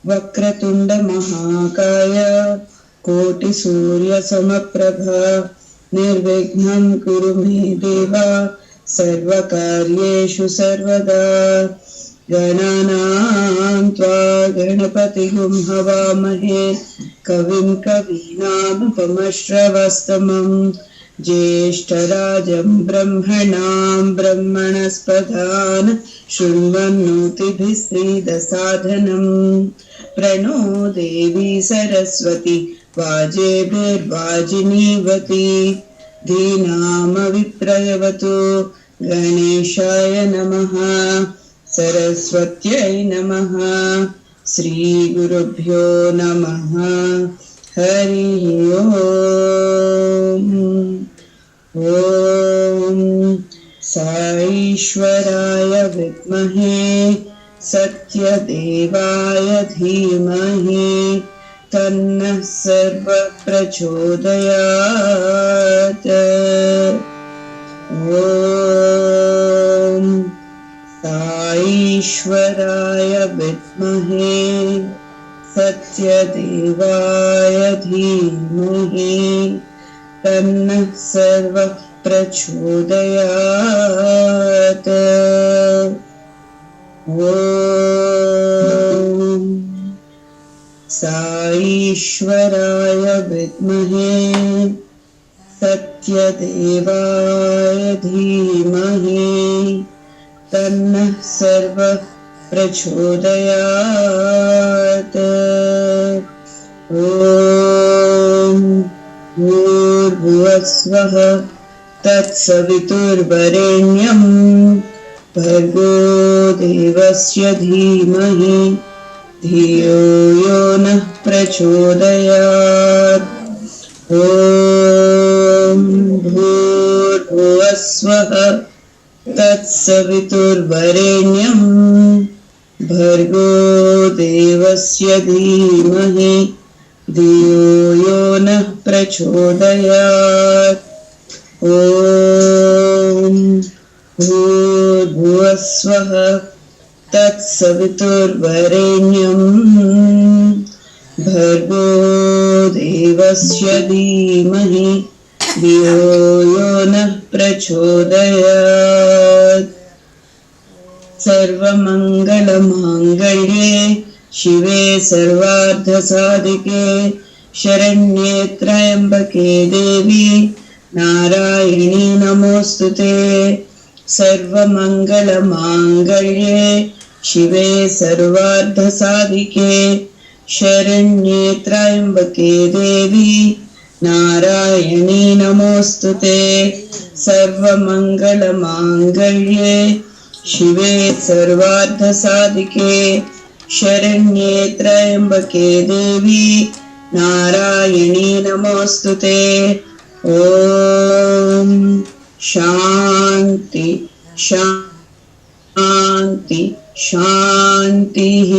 वक्रतुंड महाकाय कोटि सूर्य समप्रभा निर्विघ्नं कुरु मे देवा सर्वकार्येषु सर्वदा। गणानां त्वा गणपतिगुं हवामहे कविं कवीनामुपमश्रवस्तमं ज्येष्ठराजं ब्रह्मणां ब्रह्मणस्पदान् शृण्वन्नोतिभिः सीदसाधनम्। प्रणो देवी सरस्वती वाजेभिर्वाजिनीवती धीनामविप्रयवतु। गणेशाय नमः सरस्वत्यै नमः। श्रीगुरुभ्यो नमः। हरि ओम्। ॐ साईश्वराय विद्महे सत्यदेवाय धीमहि तन्नः सर्वः प्रचोदयात्। ॐ साईश्वराय विद्महे सत्यदेवाय धीमहि तन्नः सर्वः प्रचोदयात्। ॐ साईश्वराय विद्महे सत्यदेवाय धीमहि तन्नः सर्वः प्रचोदयात्। ॐ भूर्भुवस्वः तत्सवितुर्वरेण्यं भर्गो देवस्य धीमहि धियो यो नः प्रचोदयात्। ॐ भूर्भुवस्वः तत्सवितुर्वरेण्यं भर्गो देवस्य धीमहि धियो यो नः प्रचोदयात्। ॐ भूर्भुवस्वः तत्सवितुर्वरेण्यं भर्गो देवस्य धीमहि धियो यो नः प्रचोदयात्। सर्वमङ्गलमाङ्गल्ये शिवे सर्वार्थसाधिके शरण्ये त्र्यम्बके देवी नारायणी नमोस्तुते। सर्वमङ्गलमाङ्गल्ये शिवे सर्वार्थसाधिके शरण्ये त्र्यम्बके देवी नारायणी नमोस्तुते। सर्वमङ्गलमाङ्गल्ये शिवे सर्वार्थसाधिके शरण्ये त्र्यम्बके देवी नारायणी नमोस्तुते। ॐ शान्ति शान्ति शान्तिः।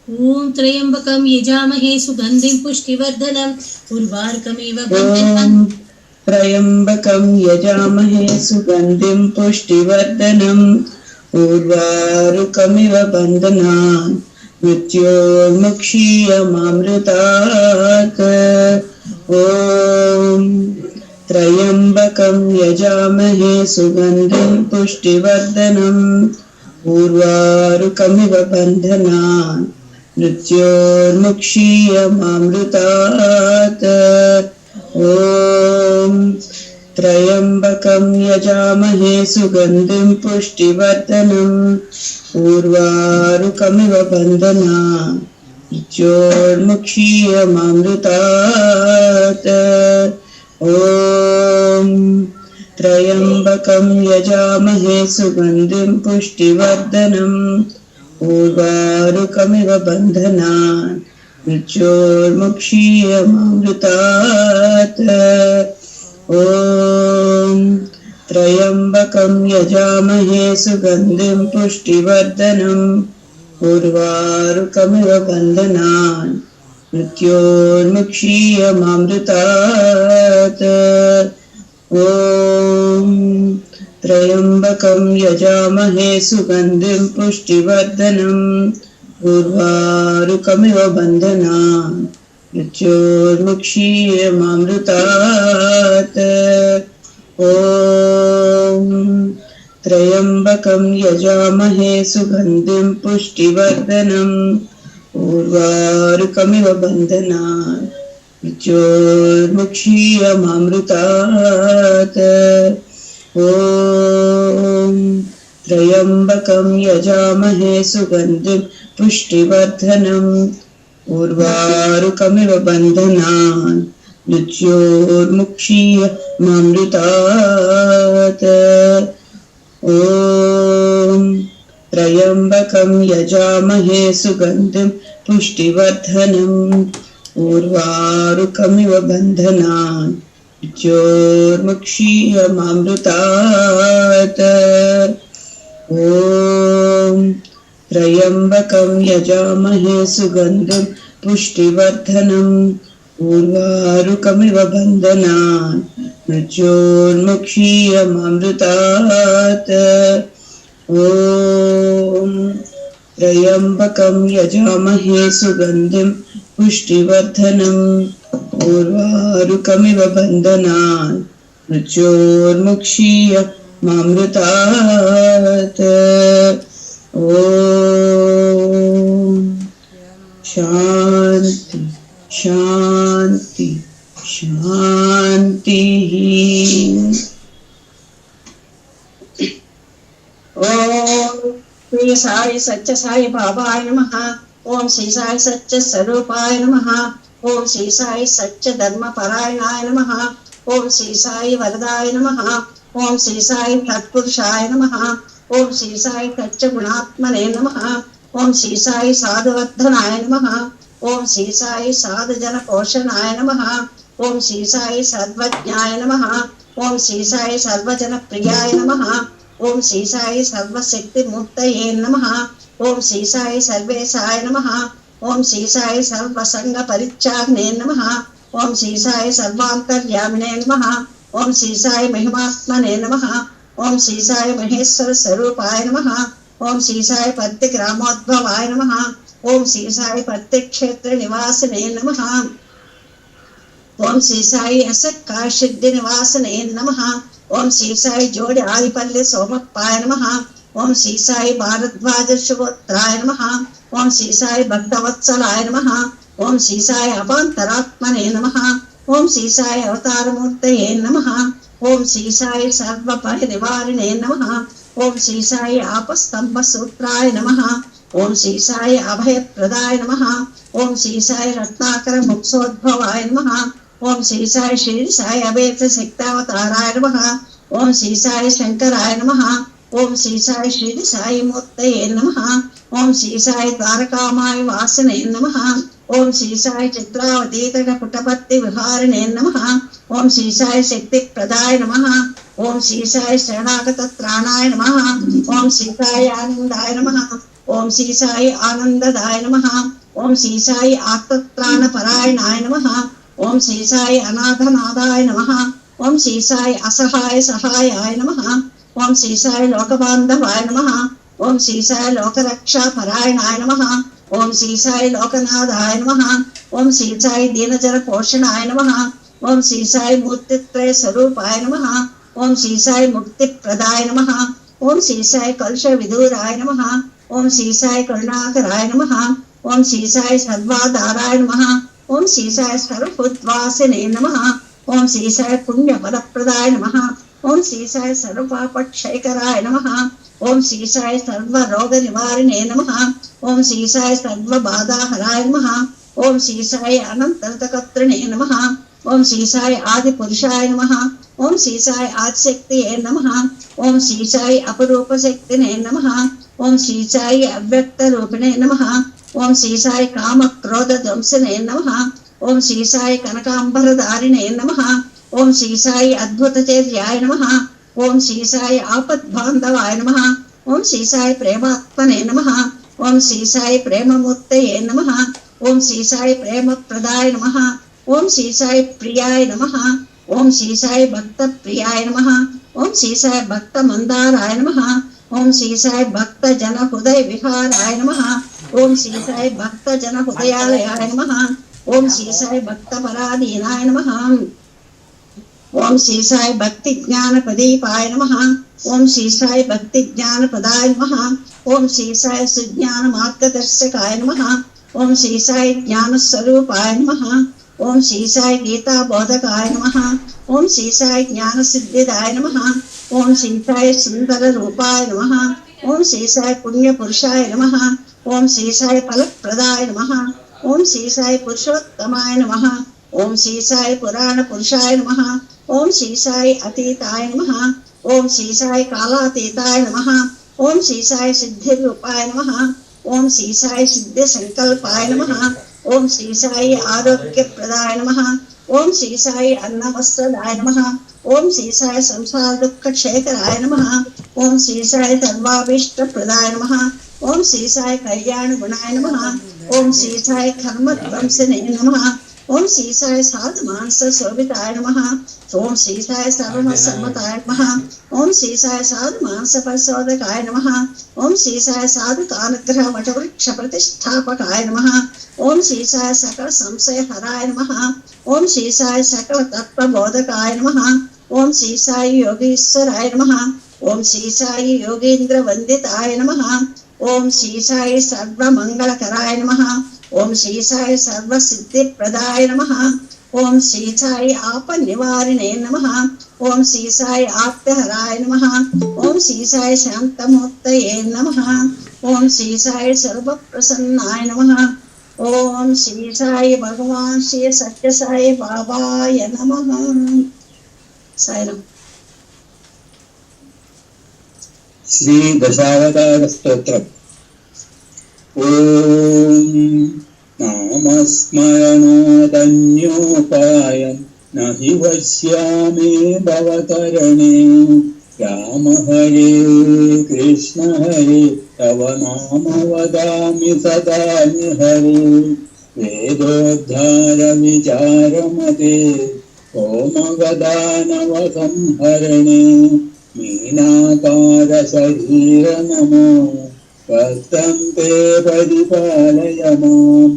ॐ त्र्यम्बकं यजामहे सुगन्धिं पुष्टिवर्धनम् उर्वारुकमिव बन्धनान्। त्र्यम्बकं यजामहे सुगन्धिं पुष्टिवर्धनम् उर्वारुकमिव बन्धनान् मृत्योर्मुक्षीयमामृतात्। ॐ त्र्यम्बकं यजामहे सुगन्धिं पुष्टिवर्धनम् उर्वारुकमिव बन्धनान् मृत्योर्मुक्षीयमामृतात्। ॐ त्र्यम्बकं यजामहे सुगन्धिं पुष्टिवर्धनम् उर्वारुकमिव बन्धनान् मृत्योर्मुक्षीयमामृतात्। ॐ त्र्यम्बकं यजामहे सुगन्धिं पुष्टिवर्धनम् उर्वारुकमिव बन्धनान् मृत्योर्मुक्षीयमामृतात् ॐ त्र्यम्बकं यजामहे सुगन्धिं पुष्टिवर्धनम् उर्वारुकमिव बन्धनान् मृत्योर्मुक्षीयमामृतात् ॐ त्र्यम्बकं यजामहे सुगन्धिं पुष्टिवर्धनम् उर्वारुकमिव बन्धनान् मृत्योर्मुक्षीयमामृतात् ॐ त्र्यम्बकं यजामहे सुगन्धिं पुष्टिवर्धनम् उर्वारुकमिव बन्धनान् मृत्योर्मुक्षीयमामृतात् ॐ त्र्यम्बकं यजामहे सुगन्धिं पुष्टिवर्धनम् उर्वारुकमिव बन्धनान् मृत्योर्मुक्षीयमामृतात् ॐ त्र्यम्बकं यजामहे सुगन्धिं पुष्टिवर्धनम् उर्वारुकमिव बन्धनान् मृत्योर्मुक्षीयमामृतात् ॐ त्र्यम्बकं यजामहे सुगन्धिं पुष्टिवर्धनम् उर्वारुकमिव बन्धनान् मृत्योर्मुक्षीयमामृतात् ॐ त्र्यम्बकं यजामहे सुगन्धिं पुष्टिवर्धनम् उर्वारुकमिव बन्धनान् मृत्योर्मुक्षीयमामृतात् ॐ शान्ति शान्ति शान्तिः। ओम श्री साई सच्च साई बाबाय नमः। ओम श्री साई सच्च स्वरूपाय नमः। ओम श्री साई सच्च धर्म परायणाय नमः। ओम श्री साई वरदाय नमः। ओम श्री साई सत्पुरुषाय नमः। ओम श्री साई सच्च गुणात्मने नमः। ओम श्री साई साधुवर्धनाय नमः। ओम श्री साई साधुजन पोषणाय नमः। ओम श्री साई सर्वज्ञाय नमः। ओम श्री साई सर्वजन प्रियाय नमः। ओम श्री साई सर्वशक्ति मूर्तये नमः। ओम श्री साई सर्वेशाय नमः। ओम श्री साई सर्वसंग परित्यागिने नमः। ओम श्री साई सर्वांतर्यामिने नमः। ओम श्री साई महिमात्मने नमः। ओम श्री साई महेश्वर स्वरूपाय नमः। ओम श्री साई पद्यग्रामोद्भवाय नमः। ओम श्री साई पद्यक्षेत्र निवासिने नमः। ओम श्री साई असक्काय सिद्धि निवासिने नमः। ओम श्री साई जोड़ि आदिपल्ली सोमप्पाय नमः। ओम श्री साई भारद्वाज शुभोत्राय नमः। ओम श्री साई भक्तवत्सलाय नमः। ओम श्री साई अपान्तरात्मने नमः। ओम श्री साई अवतारमूर्तये नमः। ओम श्री साई सर्वपरिनिवारिणे नमः। ओम श्री साई आपस्तंभसूत्राय नमः। ओम श्री साई अभयप्रदाय नमः। ओम श्री साई रत्नाकर मोक्षोद्भवाय नमः। ओम श्री साई शिरडी साई अभेद शक्तावताराय नमः। ओम श्री साई शंकराय नमः। ओम श्री साई शिरडी साई मूर्तये नमः। ओम श्री साई द्वारकामाय वासने नमः। ओम श्री साई चित्रावतीतट पुटपत्ति विहारिणे नमः। ओम श्री साई शक्ति प्रदाय नमः। ओम श्री साई शरणागत त्राणाय नमः। ओम श्री साई आनंदाय नमः। ओम श्री साई आनंददाय नमः। ओम श्री साई आत्मत्राण परायणाय नमः। ओम श्री साई अनाथनादाय नमः। ओम श्री साई असहाय सहायाय नमः। ओम श्री साई लोकबांधवाय नमः। ओम श्री साई लोकरक्षा परायणाय नमः। ओम श्री साई लोकनाथाय नमः। ओम श्री साई दीनजन पोषणाय नमः। ओम श्री साई मूर्तित्रय स्वरूपाय नमः। ओम श्री साई मुक्तिप्रदाय नमः। ओम श्री साई कलश विदूराय नमः। ओम श्री साई करुणाकराय नमः। ओम श्री साई सर्वाधाराय नमः। ओम श्री साई सर्वोद्वासिने नमः। ओम श्री साई पुण्यफलप्रदाय नमः। ओम श्री साई सर्वपापक्षयकराय नमः। ओम श्री साई सर्वरोगनिवारिणे नमः। ओम श्री साई सर्वबाधाहराय नमः। ओम श्री साई अनंतकर्तृणे नमः। ओम श्री साई आदिपुरुषाय नमः। ओम श्री साई आदिशक्तिये नमः। ओम श्री साई अपरूप शक्तिने नमः। ओम श्री साई अव्यक्त रूपिणे नमः। ఓం శ్రీ సాయి కామ క్రోధ ధ్వంసనే నమః. ఓం శ్రీ సాయి కనకాంబరధారిణే నమః. ఓం శ్రీ సాయి అద్భుత చర్యాయ నమః. ఓం శ్రీ సాయి ఆపద్బాంధవాయ నమః. ఓం శ్రీ సాయి ప్రేమాత్మనే నమః. ఓం శ్రీ సాయి ప్రేమమూర్తయే నమః. ఓం శ్రీ సాయి ప్రేమప్రదాయ నమః. ఓం శ్రీ సాయి ప్రియాయ నమః. ఓం శ్రీ సాయి భక్త ప్రియాయ నమః. ఓం శ్రీ సాయి భక్త మందారాయ నమః. ఓం శ్రీ సాయి భక్త జన హృదయ విహారాయ నమః. ఓం శ్రీ సాయి భక్త జన హృదయాలయాయ నమః. ఓం శ్రీ సాయి భక్త పరాధీనాయ నమః. ఓం శ్రీ సాయి భక్తి జ్ఞాన ప్రదీపాయ నమః. ఓం శ్రీ సాయి భక్తి జ్ఞాన ప్రదాయ నమః. ఓం శ్రీ సాయి సుజ్ఞాన మార్గదర్శకాయ నమః. ఓం శ్రీ సాయి జ్ఞాన స్వరూపాయ నమః. ఓం శ్రీ సాయి గీతా బోధకాయ నమః. ఓం శ్రీ సాయి జ్ఞాన సిద్ధిదాయ నమః. ఓం శ్రీ సాయి సుందర రూపాయ నమః. ఓం శ్రీ సాయి పుణ్య పురుషాయ నమః. ఓం శ్రీ సాయి ఫలప్రదాయ నమః. ఓం శ్రీ సాయి పురుషోత్తమాయ నమః. ఓం శ్రీ సాయి పురాణ పురుషాయ నమః. ఓం శ్రీ సాయి అతీతాయ నమః. ఓం శ్రీ సాయి కాలాతీతాయ నమః. ఓం శ్రీ సాయి సిద్ధి రూపాయ నమః. ఓం శ్రీ సాయి సిద్ధి సంకల్పాయ నమః. ఓం శ్రీ సాయి ఆరోగ్య ప్రదాయ నమః. ఓం శ్రీ సాయి అన్నవస్త్రదాయ నమః. ఓం శ్రీ సాయి సంసార దుఃఖ క్షేకరాయ నమః. ఓం శ్రీ సాయి సర్వాభీష్ట ప్రదాయ నమః. ఓం శ్రీ సాయి కళ్యాణ గుణాయ నమః. ఓం శ్రీ సాయి కర్మధ్వంసనే నమః. ఓం శ్రీ సాయి సాధు మానస శోభితాయ నమః. ఓం శ్రీ సాయి సర్వ సమ్మతాయ నమః. ఓం శ్రీ సాయి సాధు మానస పరిశోధకాయ నమః. ఓం శ్రీ సాయి సాధు కానుగ్రహ వటవృక్ష ప్రతిష్టాపకాయ నమః. ఓం శ్రీ సాయి సకల సంశయ హరాయ నమః. ఓం శ్రీ సాయి సకల తత్వ బోధకాయ నమః. ఓం శ్రీ సాయి యోగీశ్వరాయ నమః. ఓం శ్రీ సాయి యోగేంద్ర వందితాయ నమః. ఓం శ్రీ సాయి సర్వమంగళకరాయ నమః. ఓం శ్రీ సాయి సర్వసిద్ధి ప్రదాయ నమః. ఓం శ్రీ సాయి ఆప నివారిణే నమః. ఓం శ్రీ సాయి ఆప్తహరాయ నమః. ఓం శ్రీ సాయి శాంతమూర్తయే నమః. ఓం శ్రీ సాయి సర్వప్రసన్నాయ నమః. ఓం శ్రీ సాయి భగవాన్ శ్రీ సత్య సాయి బాబాయ నమః. సాయిరామ్. శ్రీ దశావతార స్తోత్రం. ఓం నామస్మరణోదన్యోపాయం నహి వశ్యామి భవతరణే. రామ హరే కృష్ణ హరే తవ నామ వదామి సదా హరే. వేదోద్ధార విచారమతే హోమగదానవ సంహరణే. మీనాకార శరీర నమో భక్తం తే పరిపాలయ మాం.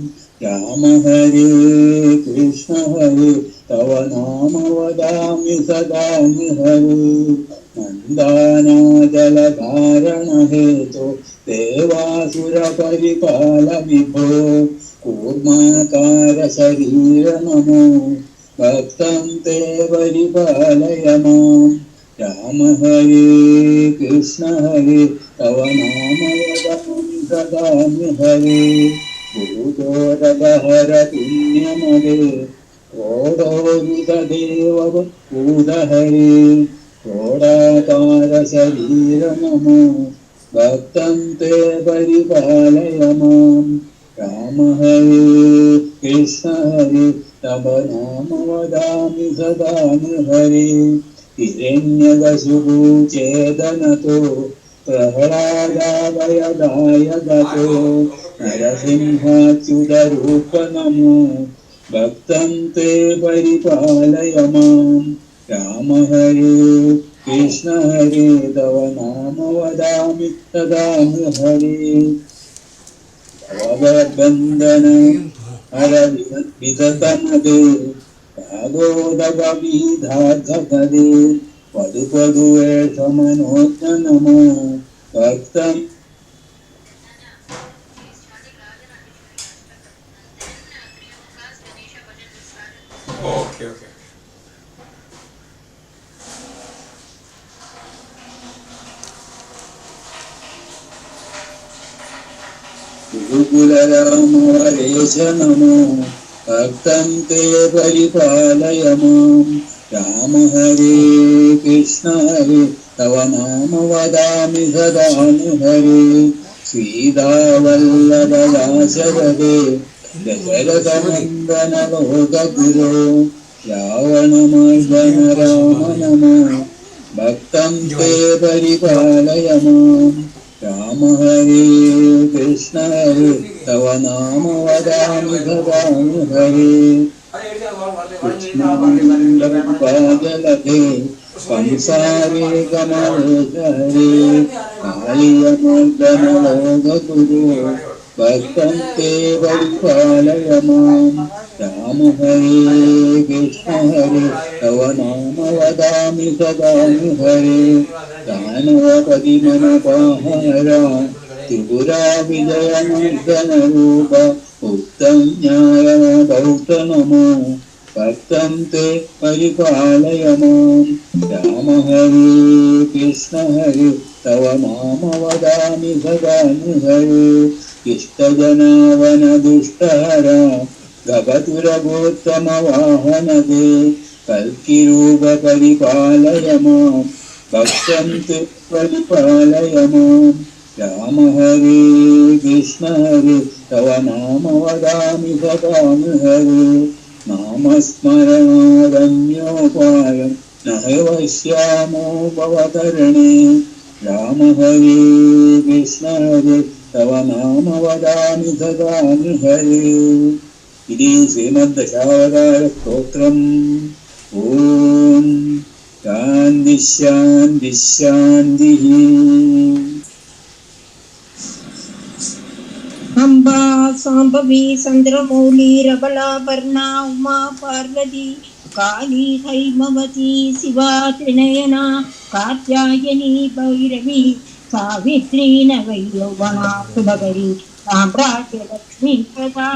రామ హరే కృష్ణ హరే తవ నామ వదామి సదా హరే. నందానాజలధారణ హేతో దేవాసుర పరిపాల విభో. కూర్మాకార శరీర నమో భక్తం తే పరిపాలయ మాం. రామ హరే కృష్ణ హరే తవ నామ వదామి సదా హరే. భూతోరగహర పుణ్యమదే క్రోడోరుదేవ భూతహరే. క్రోడాకార శరీర నమో భక్తం తే పరిపాలయ మాం. రామ హరే కృష్ణ హరే తవ నామ వదామి సదా హరే. హిరణ్యకశిపూ ఛేదనతో ప్రహ్లాదావయదాయ గతో. నరసింహాచ్యుత రూప నమో భక్తం తే పరిపాలయ మాం. రామ హరే కృష్ణ హరే తవ నామ వదామి సదా హరే. భగవద్బంధన హర వితతమదే భాగోదగీధాధకదే. పదు పదు వేషమనోజ్ఞ నమో భక్తం. Okay okay. గురుకుల రామ హరేశ నమో భక్తం తే పరిపాలయ మాం. రామ హరే కృష్ణ హరే తవ నామ వదామి సదా హరే. सीतावल्लभदाशरथे दशरथनन्दनलोकगुरो रावणमर्दन राम नमो भक्तं ते परिपालय मां राम हरे कृष्ण हरे तव नाम वदामि भवामि हरे कृष्णानन्दपादलभे संसारे गमनेश हरे कालियमर्दन लोकगुरो भक्तं ते परिपालय मां राम हरे कृष्ण हरे तव नाम वदामि सदामि हरे दानवपति मनपाहरा त्रिपुरा विजयमर्दन रूप उत्तम न्यायबौद्ध नमो भक्तं ते परिपालय मां राम हरे कृष्ण हरे तव नाम वदामि सदामि हरे इष्टजनावन दुष्टहरा गभतुरगोत्तम वाहन दे कल्किरूप परिपालय मां भक्तं ते परिपालय मां राम हरे कृष्ण हरे तव नाम वदामि सदामि हरे नामस्मरणारण्योपायं न वश्यामो भवतरणे राम हरे कृष्ण हरे तव नाम वदामि सदामि हरे इति श्रीमद्दशावतारस्तोत्रम् ॐ शान्तिः शान्तिः शान्तिः अम्बा साम्भवी चन्द्रमौली रबलापर्णा उमा पार्वती काली हैमवती शिवा त्रिनयना कात्यायनी भैरवी सावित्री नवयौवना शुभकरी साम्राज्यलक्ष्मी प्रदा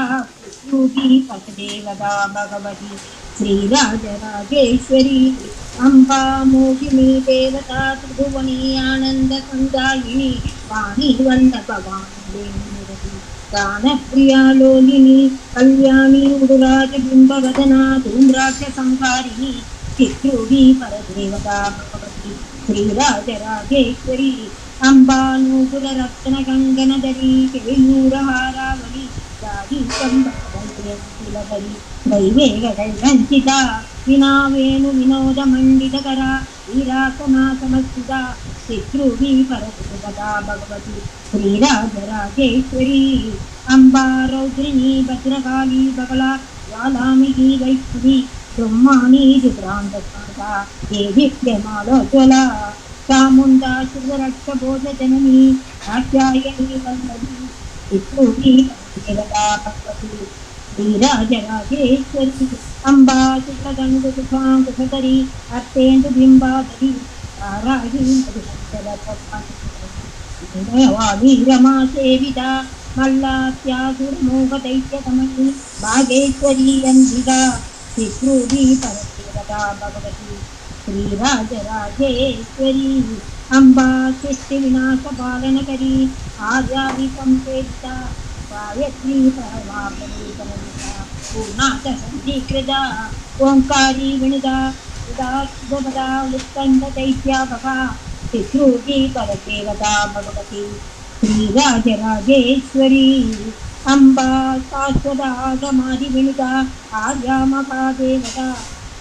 सूदी पतदेवता भगवती श्रीराजराजेश्वरी अम्बा मोहिनी देवता त्रिभुवनी आनन्दसन्दायिनी वाणी वल्लभवाणी गानप्रिया लोलिनी कल्याणी उडुराजबिम्बवदना धूम्राक्षसंहारिणी चित्रूढी परदेवता भगवती श्रीराजराजेश्वरी अम्बा नूपुररत्नकङ्कणधरी केयूरहारावली दाढीशम्बरतिलकरी वैवेकदैरञ्चिता विना वेणुविनोदमण्डितकरा वीरासना समस्थिता चित्रूढी परदेवता भगवती श्रीराजराजेश्वरी अम्बा रौद्रिणी भद्रकाली बगला ज्वालामिनी वैष्णवी ब्रह्माणी रुद्रान्तकान्ता देवी प्रेमालोज्वला चामुण्डा शिवरक्षबोधजननी कात्यायनी वल्लभी चित्रूढी देवता भगवती श्रीराजराजेश्वरी अम्बा शुक्लदण्डुसुखाङ्कुशधरी अर्थेन्दुबिम्बाधरी ताराही वाणी रमा सेविता मल्लात्यासुरमोहदैत्यतमनी भागेश्वरी अंबिका चित्रूढी परदेवता भगवती श्रीराजराजेश्वरी अम्बा सृष्टिविनाशपालनकरी आर्यादिसंसेविता गायत्री परमापरिकरिता पूर्णाच सञ्जीकृता ओङ्कारी विनिता उदात्मदा उत्कण्ठदैत्यापका चित्रूढी परदेवता भगवती श्रीराजराजेश्वरी अम्बा शाश्वतागमादिविनुता आर्या महादेवता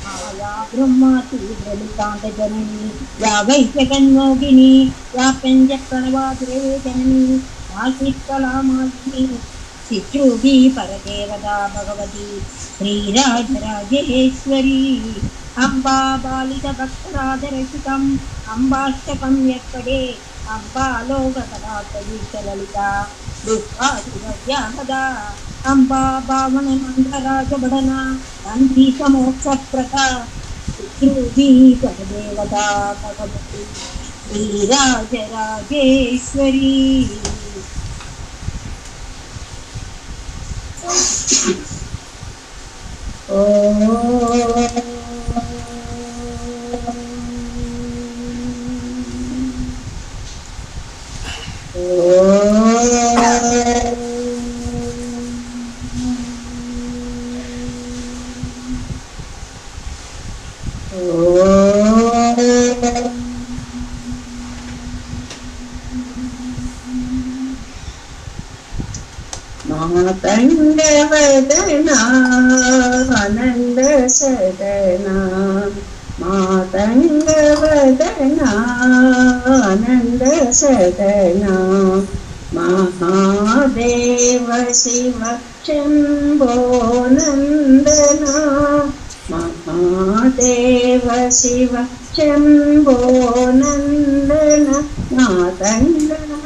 माया ब्रह्मातीव्रलितान्तजननी या वैश्यकन्मोगिनी या पञ्चप्रणवाद्रे जननी आशित्कलामालिनी चित्रूढी परदेवता भगवती श्रीराजराजेश्वरी अम्बा बालितभक्तराधरसितम् अम्बाष्टकं यत्पदे अम्बा लोककलातलीचललिता दुःखादिव्याहदा अम्बा भावनमन्त्रराजबडना नन्दीसमोक्षप्रदा चित्रूढी परदेवता भगवती श्रीराजराजेश्वरी मातङ्गवदना आनन्दसदना मातङ्गवदना आनन्दसदना महादेव शिव शम्भो नन्दना महादेव शिव शम्भो नन्दना मातङ्गवदना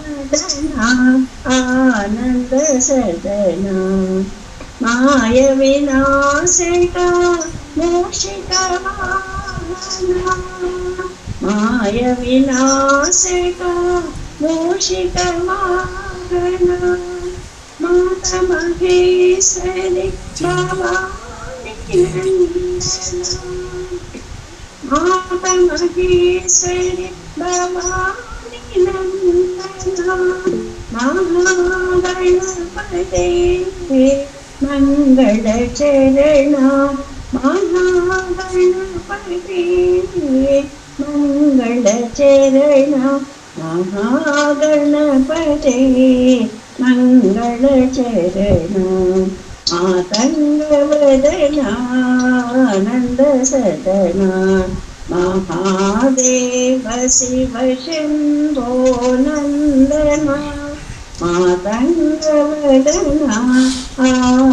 आनन्दसदना माय विनाशका मूषिकवाहना माय विनाशका मूषिकवाहना माता महेश्वरी भवानी नन्दना माता महेश्वरी भवानी नन्दना महागणपते मंगलचरण महागणपते मंगलचरण महागणपते मंगलचरण मातङ्गवदना आनन्दसदना महादेव शिव शम्भो नन्दना मातङ्गवदना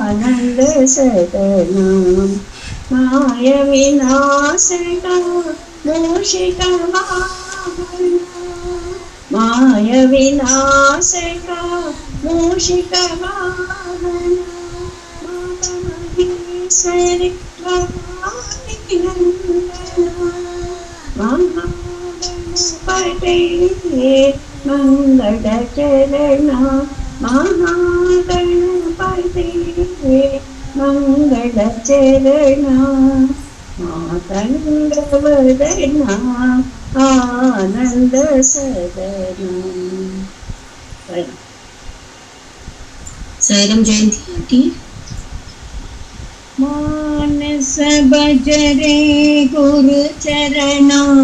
आनन्दसदना माय विनाशका मूषिकवाहना माय विनाशका मूषिकवाहना माता महेश्वरी भवानी नन्दना महागणपते मंगलचरण महागणपते मंगलचरण मातङ्गवदना आनन्दसदना। साईराम जयंती आंटी। मानस भजरे गुरु चरणों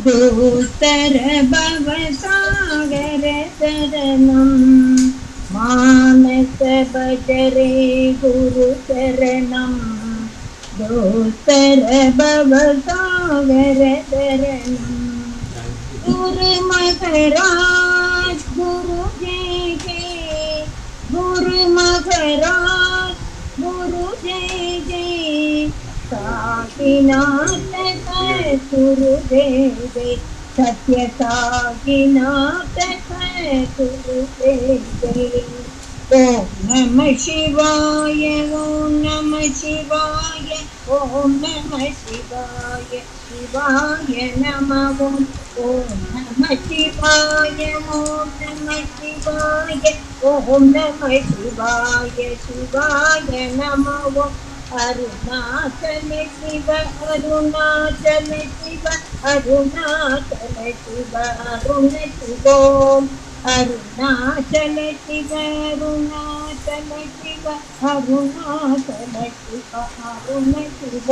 दूतर भव सागर शरणं मानस भजरे गुरु चरणं दूतर भव सागर शरणं गुरु महाराज गुरु जय जय गुरु महाराज गुरु जय जय साकीनाथ गुरुदेव सत्य साकीनाथ गुरुदेव ओम नमः शिवाय ओम नमः शिवाय ओम नमः शिवाय शिवाय नमः ओम नमः शिवाय ओम नमः शिवाय ओम नमः शिवाय शिवाय नमः अरुणाचल शिव अरुणाचल शिव अरुणाचल शिव अरुण शिव अरुणाचल शिव अरुणाचल शिव अरुणाचल शिव अरुण शिव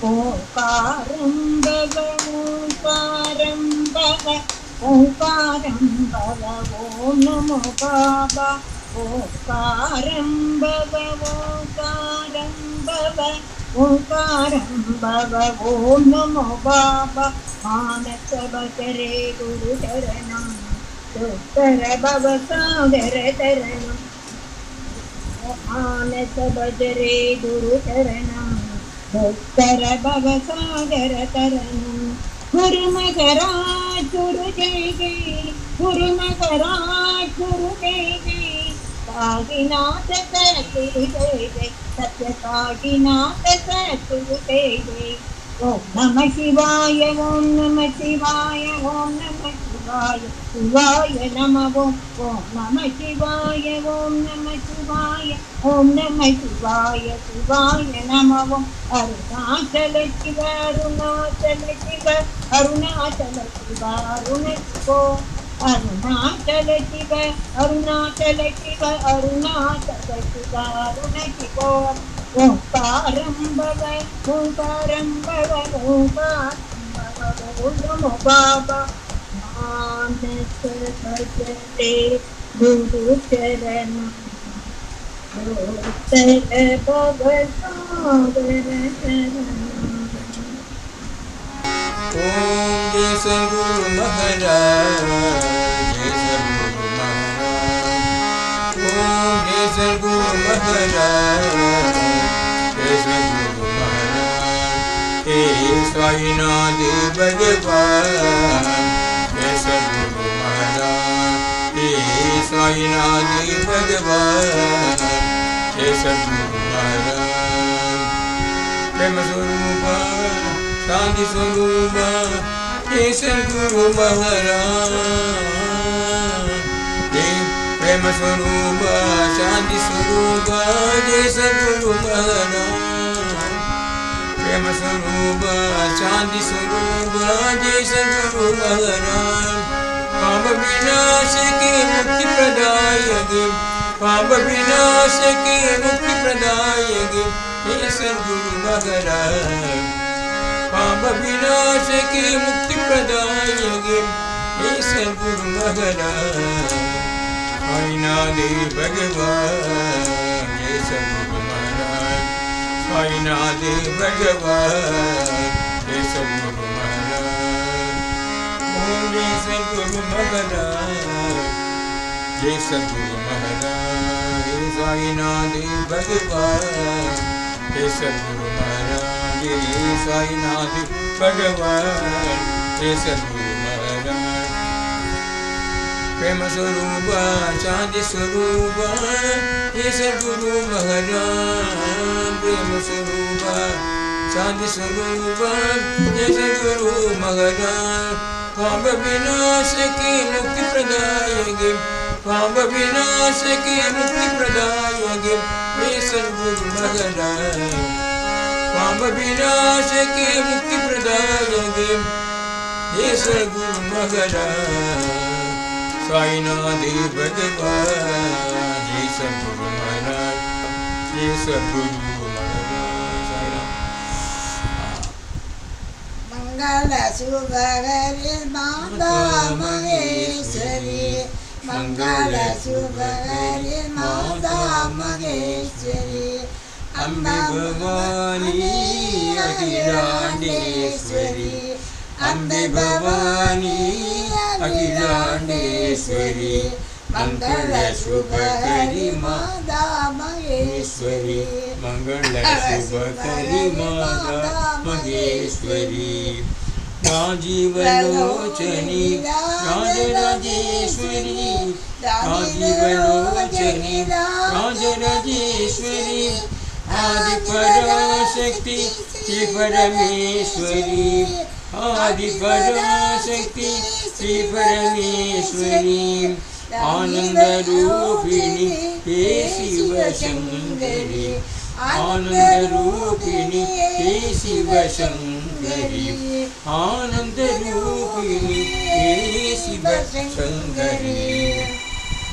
ओंकारं भव ओंकारं भव ओंकारं भव ओम नमो बाबा ओंकारं भव ओंकारं भव ओंकारं भव ओम नमो बाबा मानस भजरे गुरु चरणं दुस्तर भव सागर तरणं मानस भजरे गुरु चरणं दुस्तर भव सागर तरणं गुरु महाराज गुरु जय जय गुरु महाराज गुरु जय जय साकीनाथ गुरु जय जय सत्य साकीनाथ गुरु जय जय ओम नमः शिवाय ओम नमः शिवाय ओम नमः शिवाय शिवाय नमः ओम नमः शिवाय ओम नमः शिवाय ओम नमः शिवाय शिवाय नमः अरुणाचल शिव अरुणाचल शिव अरुणाचल शिव अरुण शिव अरुणाचल शिव अरुणाचल शिव अरुणाचल शिव अरुण शिव ओंकारं भव ओंकारं भव ओंकारं भव नमो बाबा मानस भजते गुरु चरणं ओम जय सद्गुरु महाराज, जय सद्गुरु महाराज। ओम जय सद्गुरु महाराज, जय सद्गुरु महाराज। हे साईनाथ भगवान, जय सद्गुरु महाराज। हे साईनाथ भगवान, जय सद्गुरु महाराज। प्रेम स्वरूप शांति स्वरूप जय सद्गुरु महाराज। प्रेम स्वरूप शांति स्वरूप जय सद्गुरु महाराज। प्रेम स्वरूप शांति स्वरूप जय सद्गुरु महाराज। पाप विनाश के मुक्ति प्रदायक, पाप विनाश के मुक्ति प्रदायक जय सद्गुरु महाराज। पाप विनाश के मुक्ति प्रदायक हे सद्गुरु महाराज। साईनाथ भगवान, जय सद्गुरु महाराज। साईनाथ भगवान, जय सद्गुरु महाराज। ओम जय सद्गुरु महाराज, जय सद्गुरु महाराज। हे साईनाथ भगवान, जय सद्गुरु महाराज। जय साईनाथ भगवान, जय सद्गुरु महाराज। प्रेम स्वरूप शांति स्वरूप जय सद्गुरु महाराज। प्रेम स्वरूप शांति स्वरूप जय सद्गुरु महाराज। पाप विनाश के मुक्ति प्रदायक, पाप विनाश के मुक्ति प्रदायक जय सद्गुरु महाराज। पाप विनाश के मुक्ति प्रदायक जय सद्गुरु महाराज। साईनाथ भगवान, जय सद्गुरु महाराज। जय सद्गुरु महाराज। मंगल शुभ हरि माता महेश्वरी, मंगल शुभ हरि माता महेश्वरी। अम्बे भवानी अखिलांडेश्वरी, अम्बे भवानी अखिलांडेश्वरी। मंगल शुभ करी माता महेश्वरी, मंगल शुभ करी माता महेश्वरी। राजीवलोचनी राजराजेश्वरी, राजीवलोचनी राजराजेश्वरी। आदि पराशक्ति श्री परमेश्वरी, आदि पराशक्ति श्री परमेश्वरी। आनंद रूपिणी हे शिव शंकरी, आनंद रूपिणी हे शिव शंकरी। आनंद रूपिणी हे शिव शंकरी।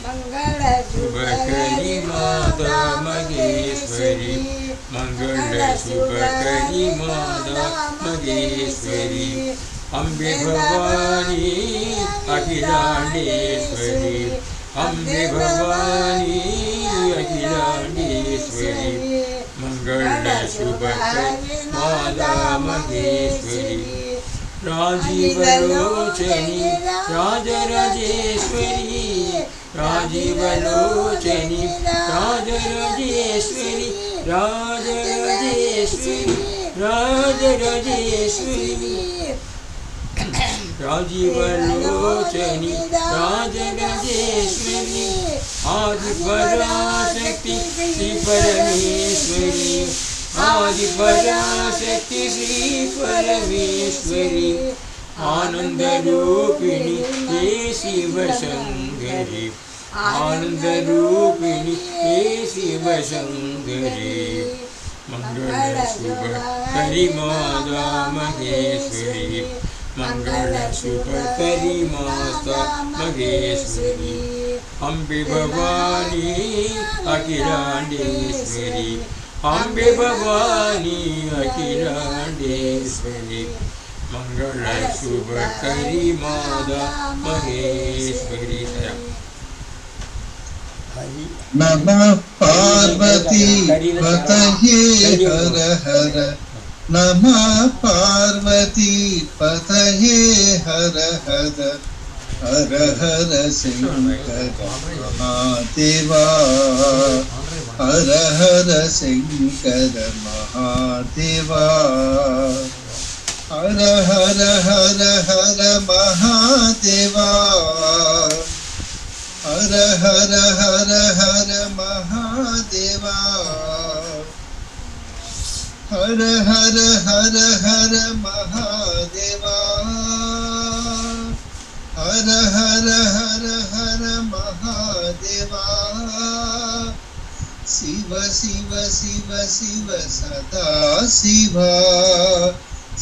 मंगल शुभ करी माता महेश्वरी, मंगल शुभ करी माता महेश्वरी। अम्बे भवानी अखिलांडेश्वरी, अम्बे भवानी अखिलांडेश्वरी। मंगल शुभ करी माता महेश्वरी। राजीवलोचनी राजराजेश्वरी, राजीवलोचनी राजराजेश्वरी। राजराजेश्वरी, राजराजेश्वरी। राजीवलोचनी राजराजेश्वरी। आदि पराशक्ति श्री परमेश्वरी, आदि पराशक्ति श्री परमेश्वरी। आनंद रूपिणी हे शिव शंकरी, आनंद रूपिणी हे शिव शंकरी। मंगल शुभ करी माता महेश्वरी, मंगल शुभ करी माता महेश्वरी। अम्बे भवानी अखिलांडेश्वरी, अम्बे भवानी अखिलांडेश्वरी। मंगल शुभ करी माता महेश्वरी। नमः पार्वती पतये हर हर नमः पार्वती पतये हर हर हर हर शंकर महादेवा हर हर शंकर महादेवा हर हर हर हर महादेवा हर हर हर हर महादेवा हर हर हर हर महादेवा हर हर हर हर महादेवा शिव शिव शिव शिव सदा शिवा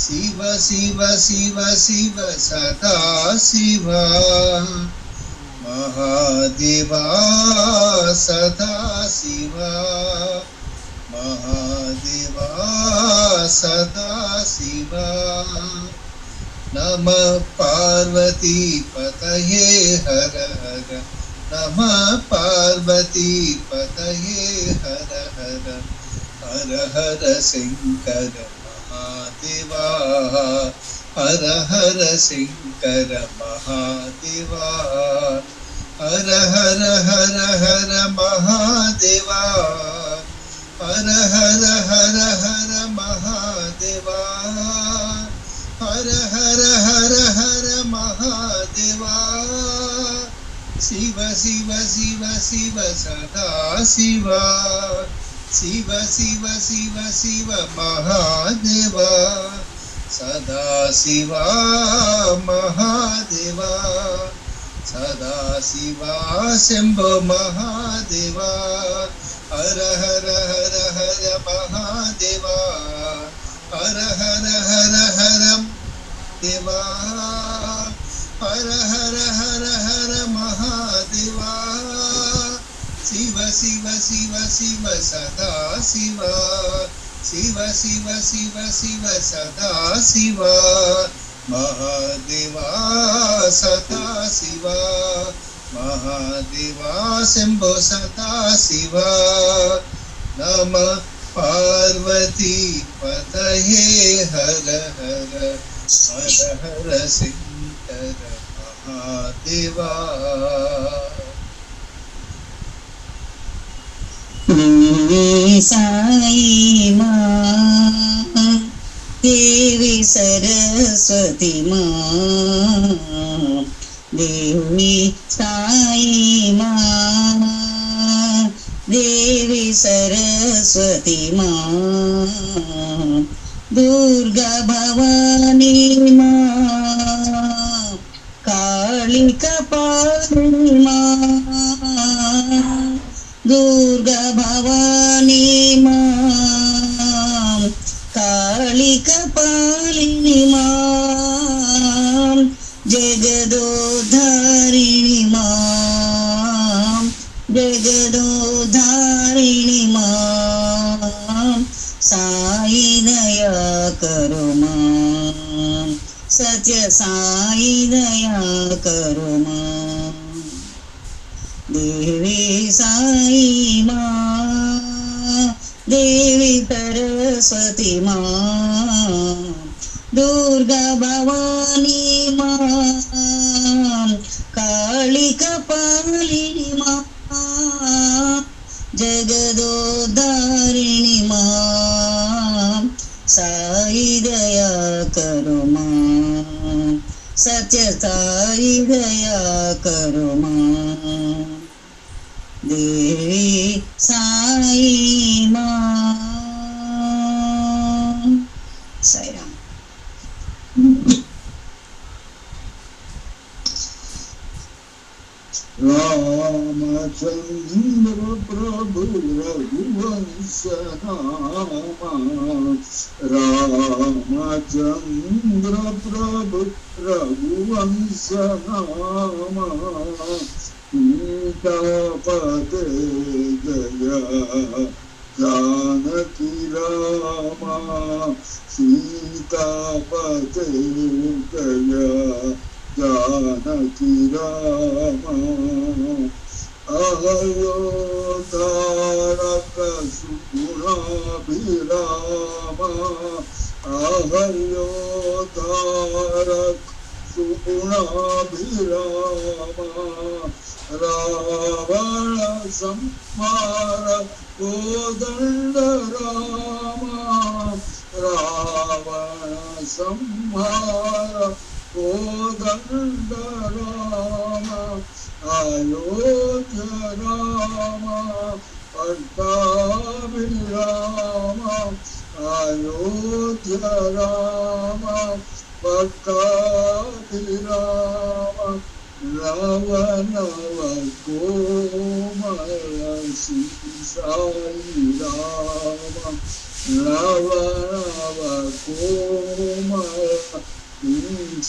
शिव शिव शिव शिव सदा शिवा महादेवा सदा शिवा महादेवा सदा शिवा नमः पार्वती पतये हर हर नमः पार्वती पतये हर हर हर हर शंकर महादेवा हर हर शंकर महादेवा हर हर हर हर महादेवा हर हर हर हर महादेवा हर हर हर हर महादेवा शिव शिव शिव शिव सदा शिवा शिव शिव शिव शिव महादेवा सदा शिवा महादेवा सदा शिवा शंभो महादेवा हर हर हर हर महादेवा हर हर हर हर देवा हर हर हर हर महादेवा शिव शिव शिव शिव सदा शिवा शिव शिव शिव शिव सदा शिवा महादेवा सदा शिवा महादेवा शंभो सदा शिवा नमः पार्वती पतये हर हर हर हर शंकर महादेवा साई मां देवी सरस्वती मां देवी साई मां देवी सरस्वती मां दुर्गा भवानी मां काली कपालिनी मां दुर्गा भवानी मां काली कपालिनी मां जगदोद्धारिणी मां जगदोद्धारिणी मां साई दया करो मां सत्य साई दया करो मां देवी साई मां देवी सरस्वती मां दुर्गा भवानी मां काली कपालिनी मां जगदोद्धारिणी मां साई दया करो मां सत्य साई दया करो मां देवी साई मां साई राम रामचंद्र प्रभु रघुवंश नामा रामचंद्र प्रभु रघुवंश नामा सीतापते जया जानकी रामा सीतापते जया जानकी रामा अहयो तारक सुगुणाभिरामा अहयो तारक सुगुणाभिरामा रावण संहार कोदंड रामा रावण संहार कोदंड रामा अयोध्य रामा पट्टाभिरामा अयोध्य रामा पट्टाभिरामा नव नव कोमल साई रामा नव नव कोमल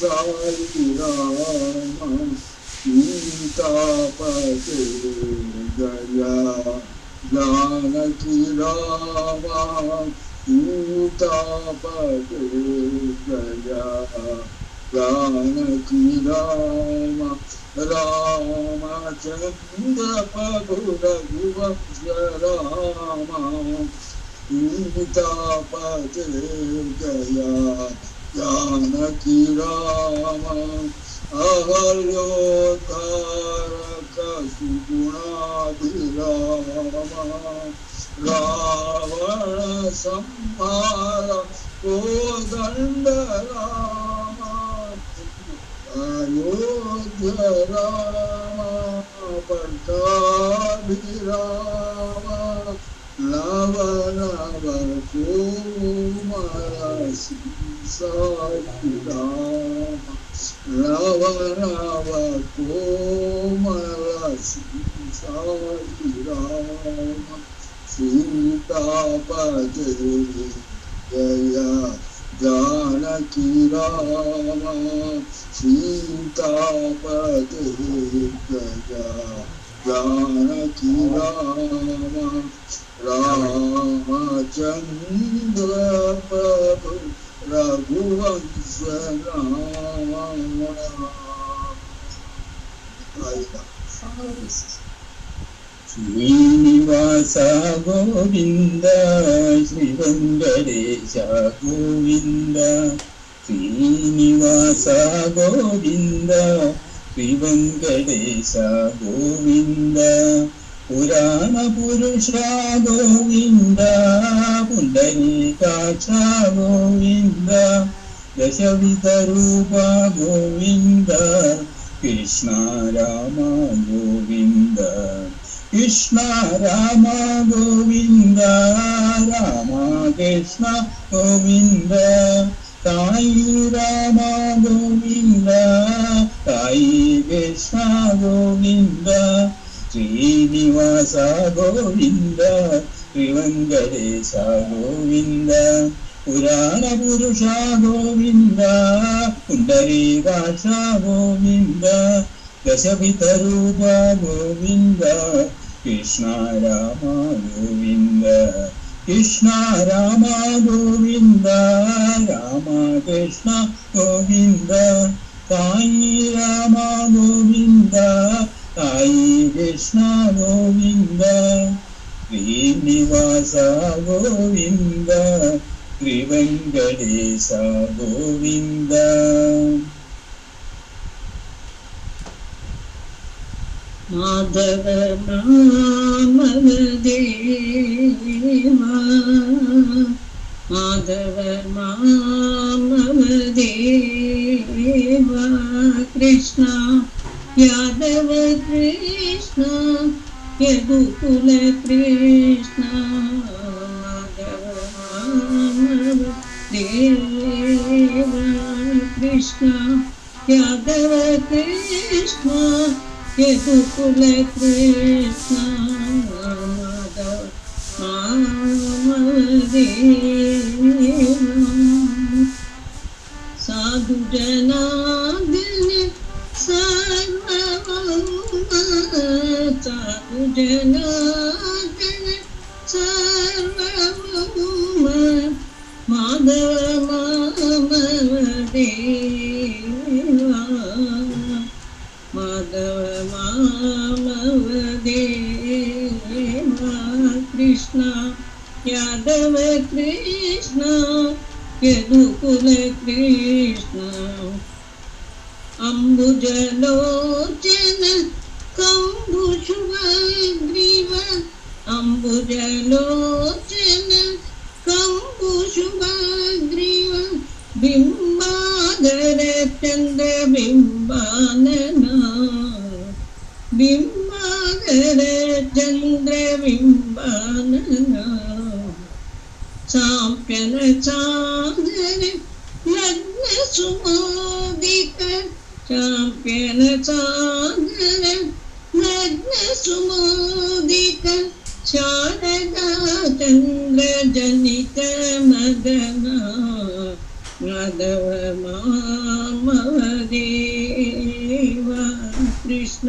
साई रामा सीतापते जया जानकी रामा सीतापते जया जानकी रामा रामचंद्र प्रभु रघुवंश रामा सीतापते जया जानकी रामा अहल्यो तारक सुगुणाभिरामा रावण संहार कोदंड रामा अयोध्य रामा पट्टाभिरामा नव नव कोमल साई रामा नव नव कोमल साई रामा सीतापते जया जानकी रामा सीतापते जया जानकी रामा रामचंद्र प्रभु रघुवंश रामा श्रीनिवास गोविंद श्री वेंकटेश गोविंद श्रीनिवास गोविंद श्री वेंकटेश गोविंद पुराण पुरुष गोविंद पुंडरीकाक्ष गोविंद दशविध रूप गोविंद कृष्ण राम गोविंद कृष्ण राम गोविंद राम कृष्ण गोविंद साई राम गोविंद साई कृष्ण गोविंद श्रीनिवास गोविंद श्री वेंकटेश गोविंद पुराण पुरुष गोविंद पुंडरीकाक्ष गोविंद दशविध रूप गोविंद कृष्ण राम गोविंद कृष्ण राम गोविंद राम कृष्ण गोविंद साई राम गोविंद साई कृष्ण गोविंद श्रीनिवास गोविंद श्री वेंकटेश गोविंद माधव मामव देवा माधव मामव देवा कृष्ण यादव कृष्ण यदुकुल कृष्ण माधव मामव देवा कृष्ण यादव कृष्ण यदुकुल कृष्ण माधव मामव देवा साधु जनार्दन सार्वभौम साधु जनार्दन सार्वभौम माधव मामव देवा माधव मामव कृष्ण यादव कृष्ण यदुकुल कृष्ण अम्बुजलोचन कम्बुशुभग्रीव अम्बुजलोचन कम्बुशुभग्रीव बिम्बाधर चंद्र बिम्बानना बिम्बाधर चंद्र बिम्बानना चांप्यन चादर लग्न सुमोदित चांप्यन चादर लग्न सुमोदित शारदा चंद्र जनित मदना माधव मामदेव कृष्ण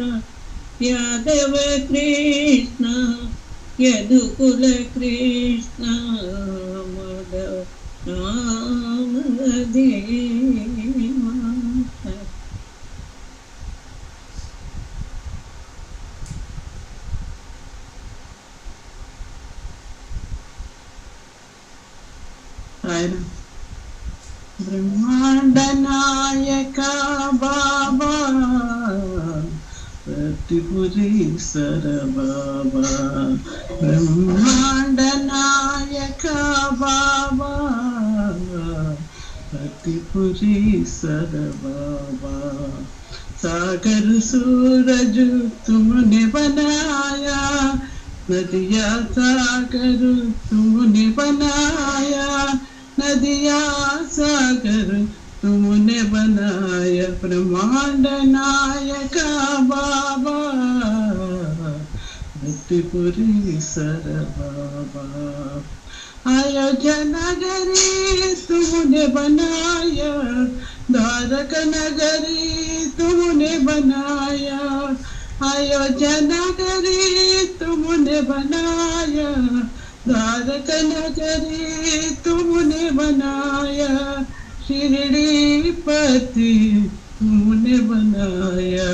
यादव कृष्ण यदुकुल कृष्ण माधव मामदेव। ब्रह्मांड नायक बाबा प्रतिपुरीश्वर बाबा ब्रह्मांड नायक बाबा प्रतिपुरीश्वर बाबा सागर सूरज तुमने बनाया नदिया सागर तुमने बनाया नदिया सागर तुमने बनाया ब्रह्मांड नायक बाबा त्रिपुरीश्वर बाबा अयोध्या नगरी तुमने बनाया द्वारका नगरी तुमने बनाया अयोध्या नगरी तुमने बनाया द्वारका नगरी तुमने बनाया शिरडी पति तुमने बनाया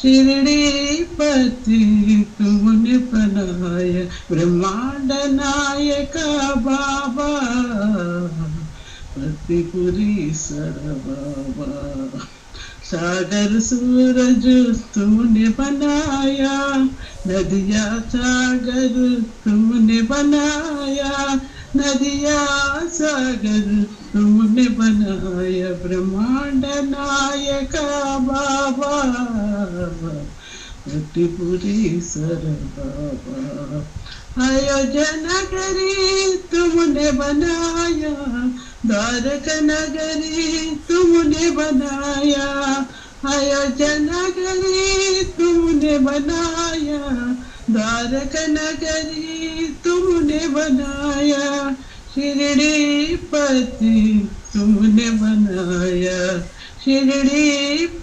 शिरडी पति तुमने बनाया ब्रह्मांड नायक बाबा प्रतिपुरीश्वर बाबा सागर सूरज तुमने बनाया नदिया सागर तुमने बनाया नदिया सागर तुमने बनाया ब्रह्मांड नायक बाबा त्रिपुरीश्वर बाबा अयोध्या नगरी तुमने बनाया द्वारका नगरी तुमने बनाया अयोध्या नगरी तुमने बनाया द्वारका नगरी तुमने बनाया शिरडी पति तुमने बनाया शिरडी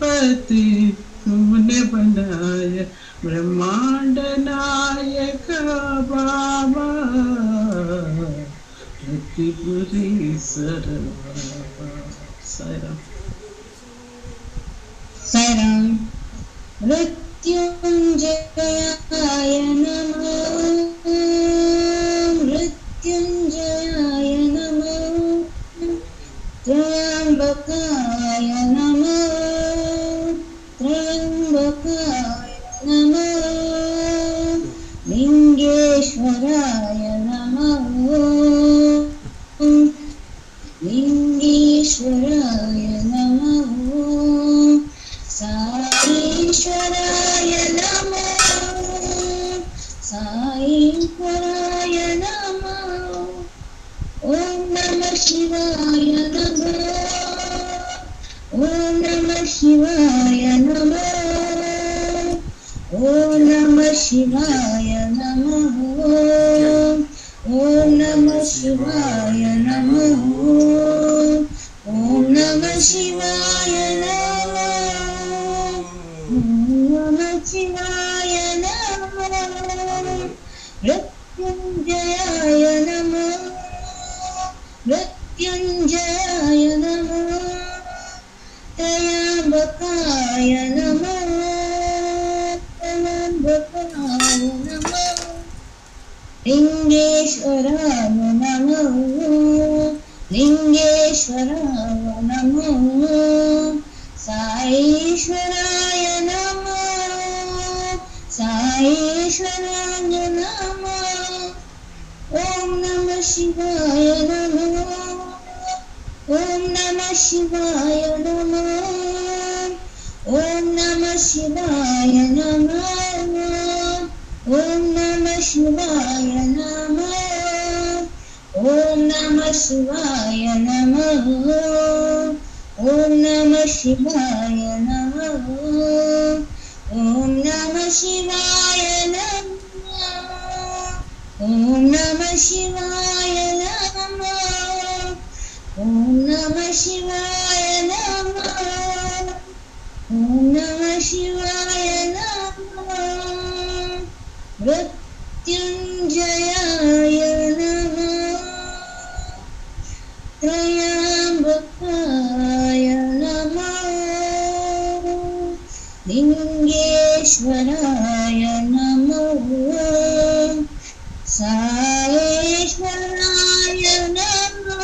पति तुमने बनाया ब्रह्मांड नायक बाबा त्रिपुरीश्वर बाबा साईराम साईराम। मृत्युंजयाय नमः मृत्युंजयाय नमः त्र्यंबकाय नमः त्र्यंबकाय नमः लिंगेश्वराय नमः लिंगेश्वराय नमः साईश्वराय नमः साईश्वराय नमः ओम नमः शिवाय नमः ओम नमः शिवाय नमः ओम नमः शिवाय नमः ओम नमः शिवाय नमः ओम नमः शिवाय नमः ओम नमः शिवाय नमः मृत्युंजयाय नमः मृत्युंजयाय नमः त्र्यंबकाय नमः त्र्यंबकाय नमः लिङ्गेश्वराय नमो लिङ्गेश्वराय नमो साईश्वराय नमो साईश्वराय नमो ॐ नमः शिवाय नमो ॐ नमः शिवाय नमो ॐ नमः शिवाय नमो ॐ नमः शिवाय नमो ॐ नमः शिवाय नमो ॐ नमः शिवाय नमो ॐ नमः शिवाय नमो ॐ नमः शिवाय नमो ॐ नमः शिवाय नमो ॐ नमः शिवाय नमो मृत्युञ्जयाय नमः त्रयम्बकाय नमः लिङ्गेश्वराय नमः साईश्वराय नमः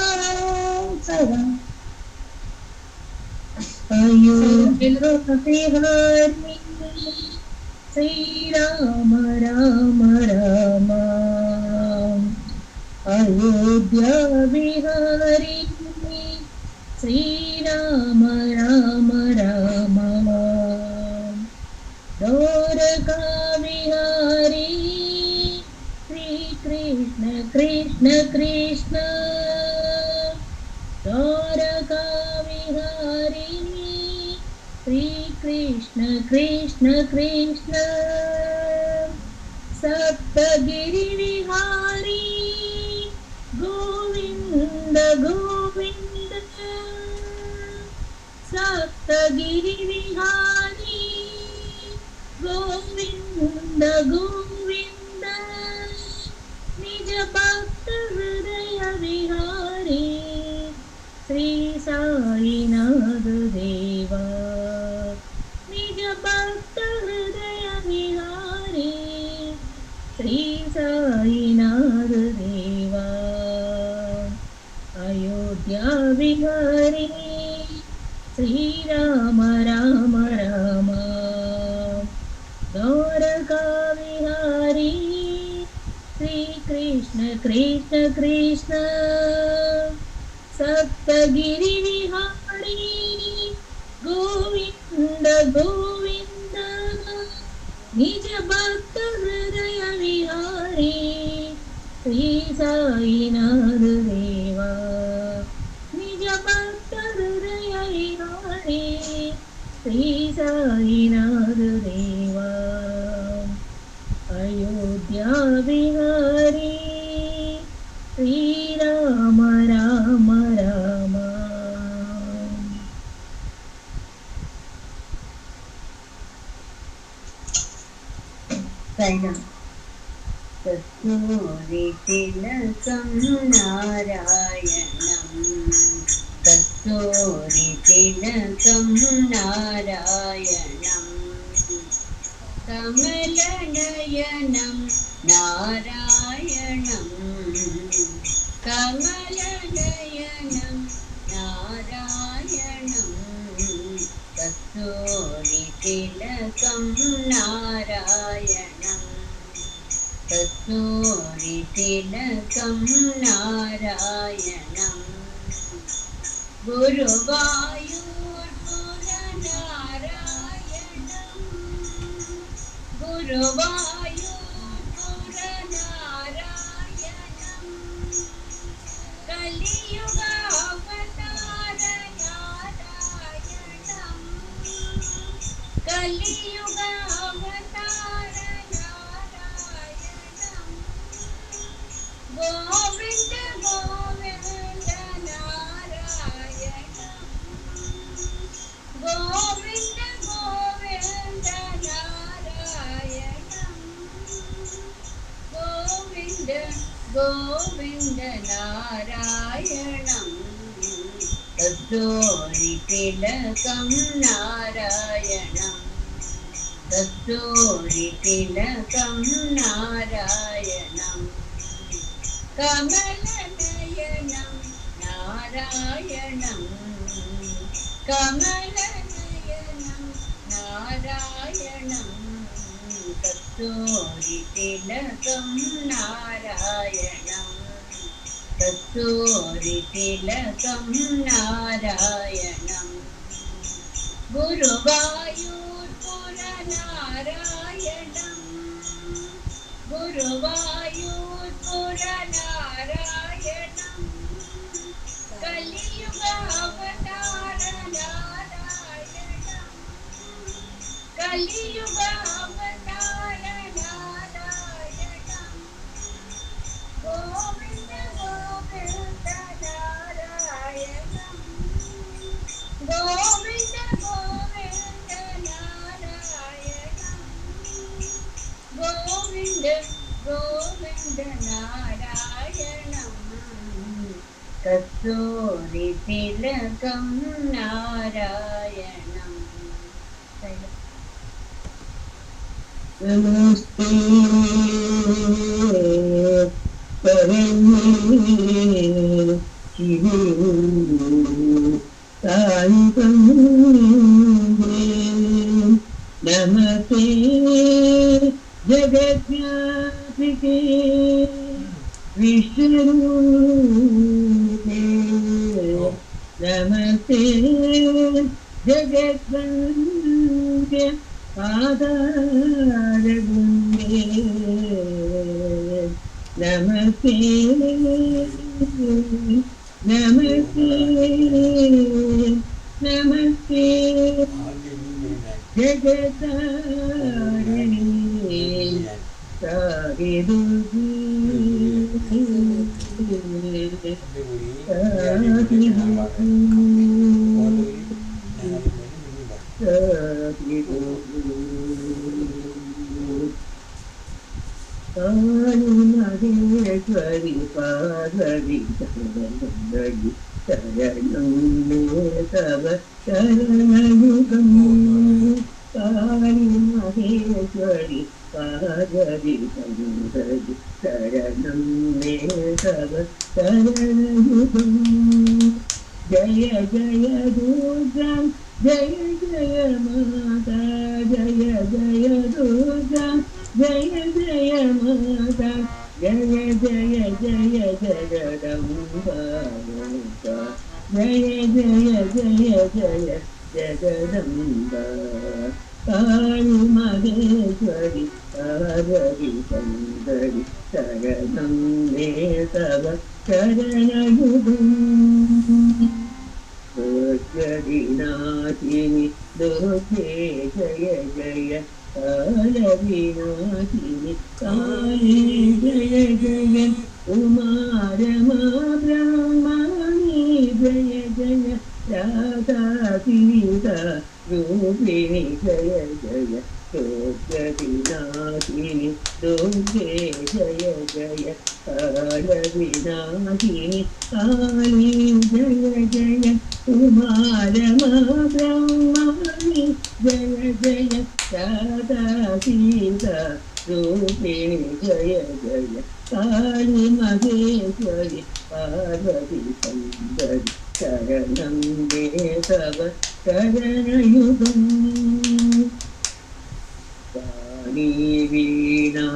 अयोध्याविहारी श्रीराम राम राम अयोध्याविहारी श्रीराम राम राम द्वारकाविहारी श्रीकृष्ण कृष्ण कृष्ण द्वारकाविहारी श्रीकृष्ण कृष्ण कृष्ण सप्तगिरिविहारी गोविन्द गोविन्द सप्तगिरिविहारी गोविन्द गोविन्द निज भक्त हृदय विहारी श्री साईनाथ देवा निज भक्त हृदय विहारी श्री साईनाथ देवा अयोध्या विहारी श्रीराम राम राम द्वारका विहारी श्रीकृष्ण कृष्ण कृष्ण सप्तगिरिविहारी गोविन्द गोविन्द निज भक्त हृदय विहारी श्री साईनाथ देवा निज भक्त हृदय विहारी श्री साईनाथ देवा अयोध्या विहारी श्रीराम राम राम कस्तूरितिलकं नारायणं कस्तूरितिलकं नारायणं कमलनयनं नारायणं कमलनयनं नारायणं कस्तूरितिलकं नारायणं कस्तूरितिलकं नारायणं गुरुवायूर्पुरनारायणं गुरुवायूर्पुरनारायणं कलियुगावतार नारायणं कलियुगावतार नारायणं गोविन्द गोविन्द नारायणं गोविन्द गोविन्द नारायणं गोविन्द गोविन्द नारायणं कस्तूरितिलकं नारायणं कस्तूरितिलकं नारायणं कमलनयनं नारायणं कमलनयनं नारायणं कस्तूरितिलकं नारायणं कस्तूरितिलकं नारायणं गुरुवायूर्पुरनारायणं गुरुवायूर्पुरनारायणं कलियुगावतारनारायणं कलियुगावतारनारायणं गोविन्द गोविन्द नारायणं गोविन्द गोविन्द नारायणं गोविन्द गोविन्द नारायणं कस्तूरितिलकं नारायणं नमस्ते परमे शिवे कान्तं नमस्ते जगद्व्यापिके विष्णुरूपे नमस्ते जगद्वन्द्य पादारविन्दे नमस्ते नमस्ते नमस्ते जगतारिणी सारिदुर्गी कालिमहेश्वरि पार्वती शरणं मे तव शरणयुगं कालिमहेश्वरि पार्वती शरणं मे तव शरणयुगं जय जय दुर्गा जय जय माता जय जय दुर्गा जय जय माता जय जय जय जगदम्बा जय जय जय जय जगदम्बा कालिमहेश्वरि पार्वती सुन्दरि शरणं मे तव शरणयुगम् दुर्गदिनाशिनि दुर्गे जय जय कालविनाशिनि काली जय जय उमारमा ब्रह्मणि जय जय राधा सीता रूपिणि जय जय दुर्गदिनाशिनि दुर्गे जय जय कालविनाशिनि काली जय जय उमारमा ब्रह्मणि जय जय राधा सीता रूपिणि जय जय कालिमहेश्वरि पार्वती सुन्दरि शरणं मे तव शरणयुगम् वाणी वीणा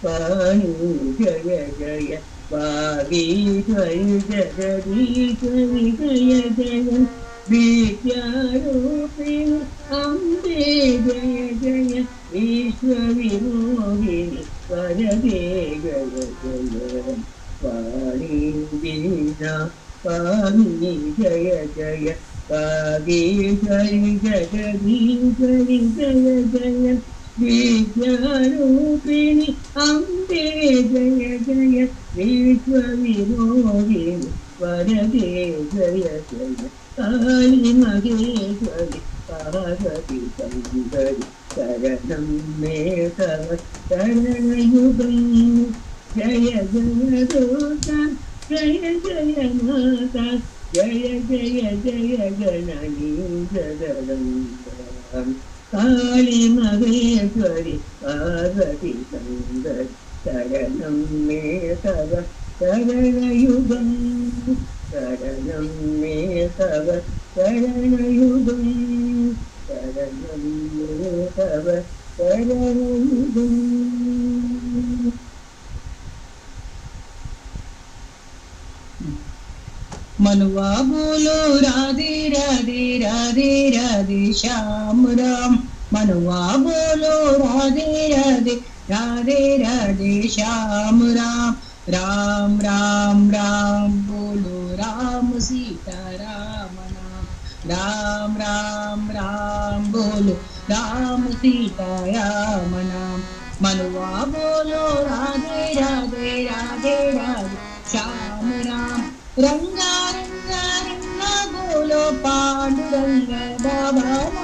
वाणी जय जय वागीश्वरि जगदीश्वरि जय जय विद्यारूपिणि अम्बे जय जय विश्वविमोहिनि वरदे जय जय वाणी वीणा वाणी जय जय वागीश्वरि जगदीश्वरि जय जय विद्यारूपिणि अम्बे जय जय विश्वविमोहिनि वरदे जय जय कालिमहेश्वरि पार्वती सुन्दरि शरणं मे तव शरणयुगं जय जय दुर्गा जय जय माता जय जय जय जननी जगदम्बा कालिमहेश्वरि पार्वती सुन्दरि शरणं मे तव शरणयुगं शरणं मे तव शरणयुगं शरणं मे तव शरणयुगम् मनुआ बोलो राधे राधे राधे राधे श्याम राम। मनुआ बोलो राधे राधे राधे राधे श्याम राम। राम राम राम बोलो राम सीता राम नाम। राम राम राम बोलो राम सीता राम नाम। मनुआ बोलो राधे राधे राधे राधे श्याम राम। रंगा रंगा रंगा बोलो पांडुरंग बाबा राम।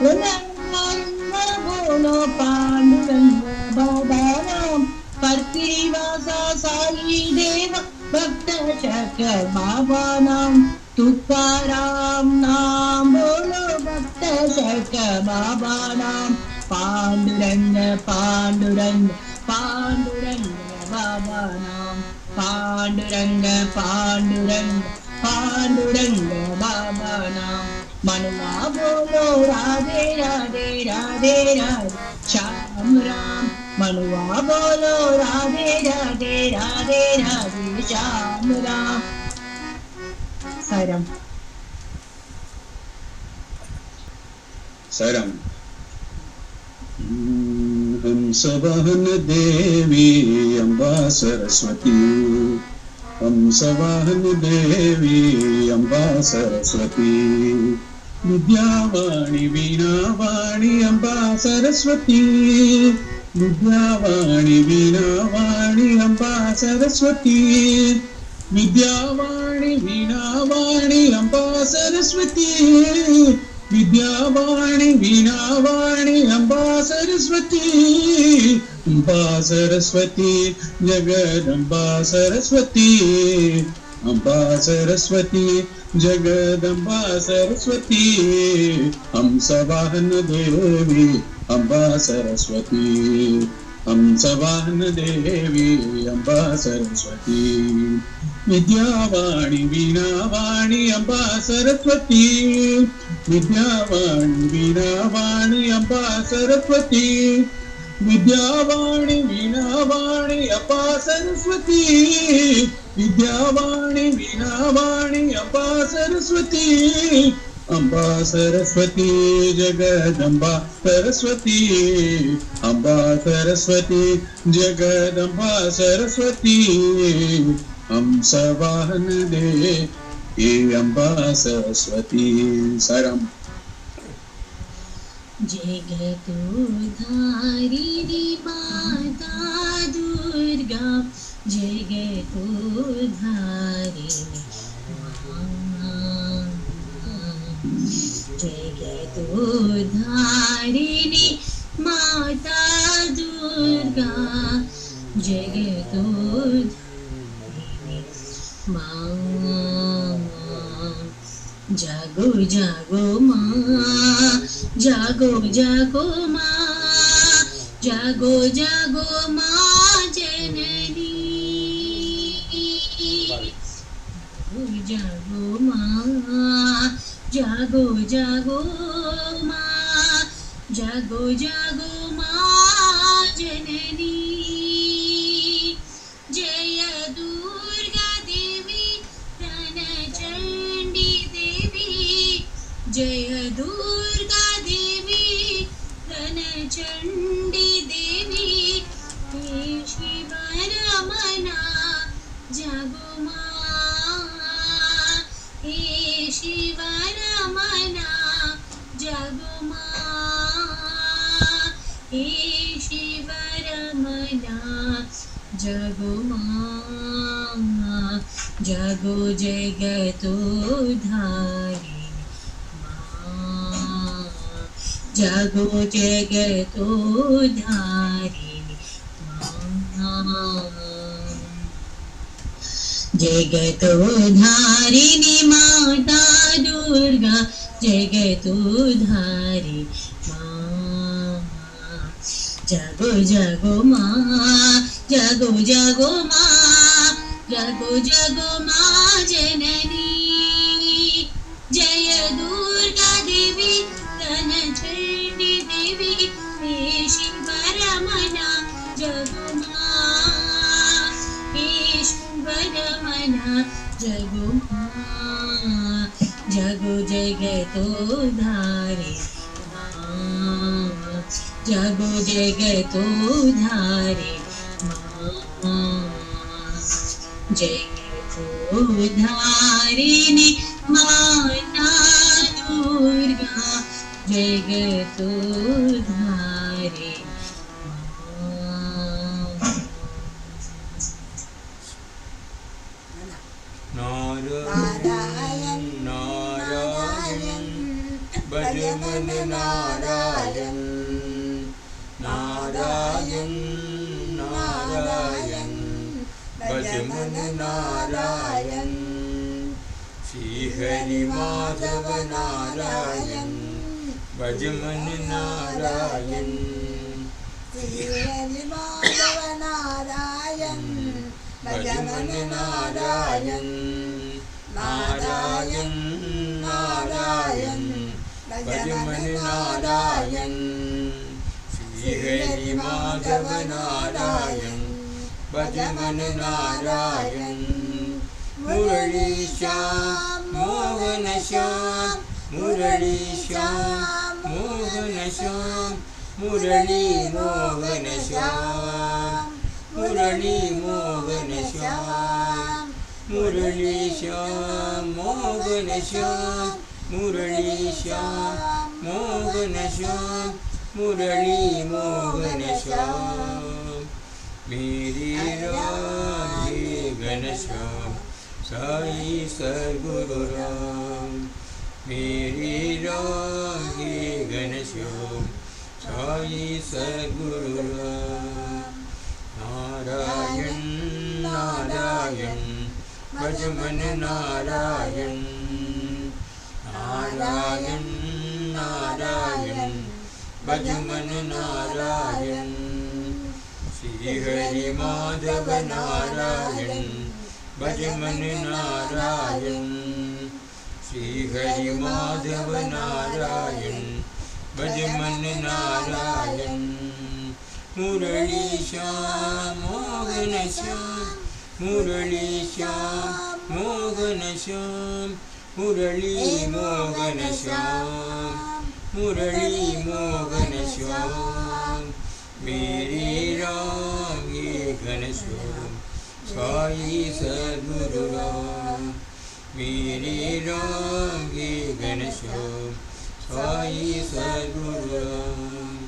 रंगा रंगा बोलो पांडुरंग बाबा राम। परतिवासा साई देव भक्त शक बाबा नाम। तुकाराम नाम बोलो भक्त शक बाबा नाम। पांडुरंग पांडुरंग पांडुरंग बाबा नाम। पांडुरंग पांडुरंग पांडुरंग बाबा नाम। मनुआ बोलो राधे राधे राधे राधे श्याम राम। मनुआ बोलो राधे राधे राधे राधे श्याम राम। सरम सरम हंसवाहन देवी अम्बा सरस्वती। हंसवाहन देवी अम्बा सरस्वती। विद्यावाणी वीणावाणी अम्बा सरस्वती। विद्यावाणी वीणावाणी अम्बा सरस्वती। विद्यावाणी वीणावाणी अम्बा सरस्वती। विद्यावाणी वीणावाणी अम्बा सरस्वती। अम्बा सरस्वती जगदम्बा सरस्वती। अम्बा सरस्वती जगदम्बा सरस्वती। हंसवाहन देवी अम्बा सरस्वती। हंसवाहन देवी अम्बा सरस्वती। विद्यावाणी वीणावाणी अम्बा सरस्वती। विद्यावाणी वीणावाणी अम्बा सरस्वती। विद्यावाणी वीणावाणी अम्बा सरस्वती। विद्यावाणी वीणावाणी अम्बा सरस्वती। अम्बा सरस्वती जगदम्बा सरस्वती। अम्बा सरस्वती जगदम्बा सरस्वती। हंसवाहन देवी अम्बा सरस्वती। सरम जगतोधारिणी माता दुर्गा। जगतोधारिणी जगतोधारिणी माता दुर्गा। जगतोधारिणी माँ। जागो जागो माँ। जागो जागो माँ। जागो जागो माँ जननी। जागो माँ। जागो जागो माँ। जागो जागो माँ जननी। जय दुर्गा देवी धनचंडी देवी। जय दुर्गा देवी धनचंडी देवी। हे शिव रमना जागो माँ। हे शिव रमना जागो माँ। हे शिव रमना जागो माँ। जागो जगतोधारिणी माँ। जागो जगतोधारिणी माँ। जगतोधारिणी माता दुर्गा। जगतोधारिणी माँ। जागो जागो माँ। जागो जागो माँ। जगो जगो माँ जननी जय दुर्गा देवी धनचंडी देवी ईश्वरमना जगो माँ ईश्वरमना जगो माँ जगो जगतो धारे माँ जगो जगतो धारे माँ जगतोधारिणी माता दुर्गा जगतोधारिणी नारायण नारायण भज मन नारायण नारायण नारायण भज मन नारायण श्री हरि माधव नारायण भज मन नारायण श्री हरि माधव नारायण भज मन नारायण नारायण नारायण भज मन नारायण श्री हरि माधव नारायण भज मन नारायण मुरली श्याम मोहन श्याम मुरली श्याम मोहन श्याम मुरली मोहन श्याम मुरली मोहन श्याम मुरली श्याम मोहन श्याम मुरली श्याम मोहन श्याम मुरली मोहन श्याम मेरी राधे घनश्याम साई सद्गुरु राम मेरी राधे घनश्याम साई सद्गुरु राम नारायण नारायण भज मन नारायण नारायण नारायण भज मन नारायण श्री हरि माधव नारायण भज मन नारायण श्री हरि माधव नारायण भज मन नारायण मुरली श्याम मोहन श्याम मुरली श्याम मोहन श्याम मुरली मोहन श्याम मुरली मोहन श्याम मेरी राम ये घनश्याम साई सद्गुरु राम मेरी राम ये घनश्याम साई सद्गुरु राम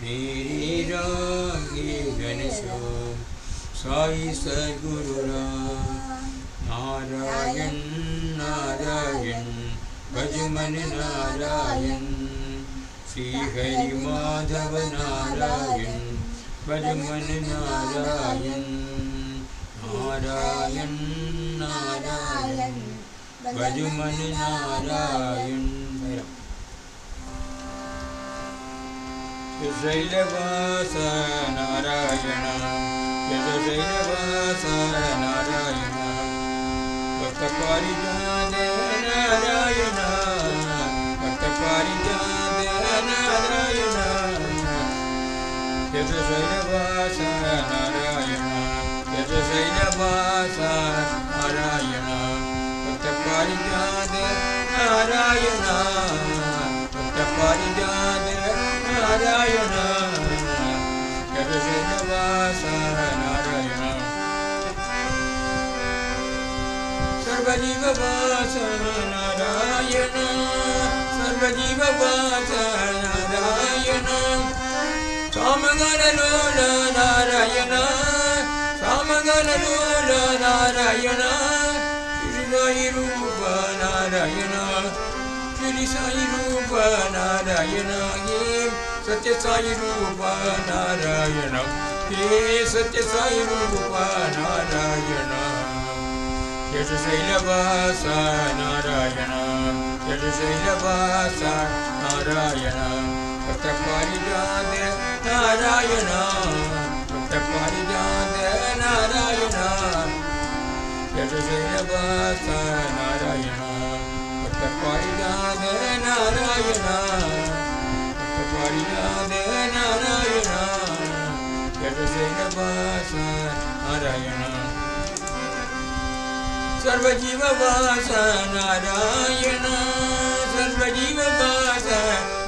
मेरी राम ये घनश्याम साई सद्गुरु राम नारायण नारायण भज मन नारायण श्री हरि माधव नारायण भज मन नारायण नारायण नारायण भज मन नारायण शैलवास नारायण शैलवास नारायण भक्त पारिजात नारायण भक्त पारिजात नारायण शैलवास नारायण शैलवास नारायण भक्त पारिजात नारायण भक्त पारिजात नारायण शैलवास नारायण सर्वजीववास नारायण सर्वजीववास नारायण सामगणलोल नारायण सामगणलोल नारायण श्री साई रूप नारायण श्री साई रूप नारायण ये सत्य साई रूप नारायण हे सत्य साई रूप नारायण यश शैलवास नारायण यश शैलवास नारायण भक्त पारिजात नारायण भक्त पारिजात नारायण ಶೈಲವಾಸ ನಾರಾಯಣ ಭಕ್ತ ಪಾರಿಜಾತ ನಾರಾಯಣ ಭಕ್ತ ಪಾರಿಜಾತ ನಾರಾಯಣ ಶೈಲವಾಸ ನಾರಾಯಣ ಸರ್ವಜೀವವಾಸ ನಾರಾಯಣ ಸರ್ವಜೀವವಾಸ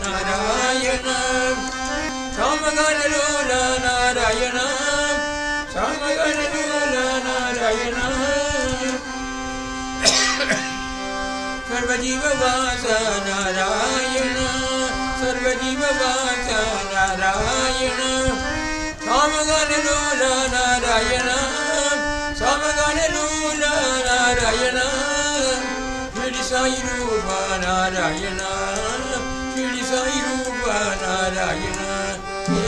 ನಾರಾಯಣ ಸಾಮಗಾನಲೋಲ ನಾರಾಯಣ ಸಾಮಗಾನಲೋಲ ನಾರಾಯಣ ಸರ್ವಜೀವವಾಸ ನಾರಾಯಣ ಸರ್ವಜೀವವಾಸ ನಾರಾಯಣ ಸಾಮಗಾನಲೋಲ ನಾರಾಯಣ ಸಾಮಗಾನಲೋಲ ನಾರಾಯಣ ಶಿರಡಿ ಸಾಯಿ ರೂಪ ನಾರಾಯಣ ಶಿರಡಿ ಸಾಯಿ ರೂಪ ನಾರಾಯಣ ಹೇ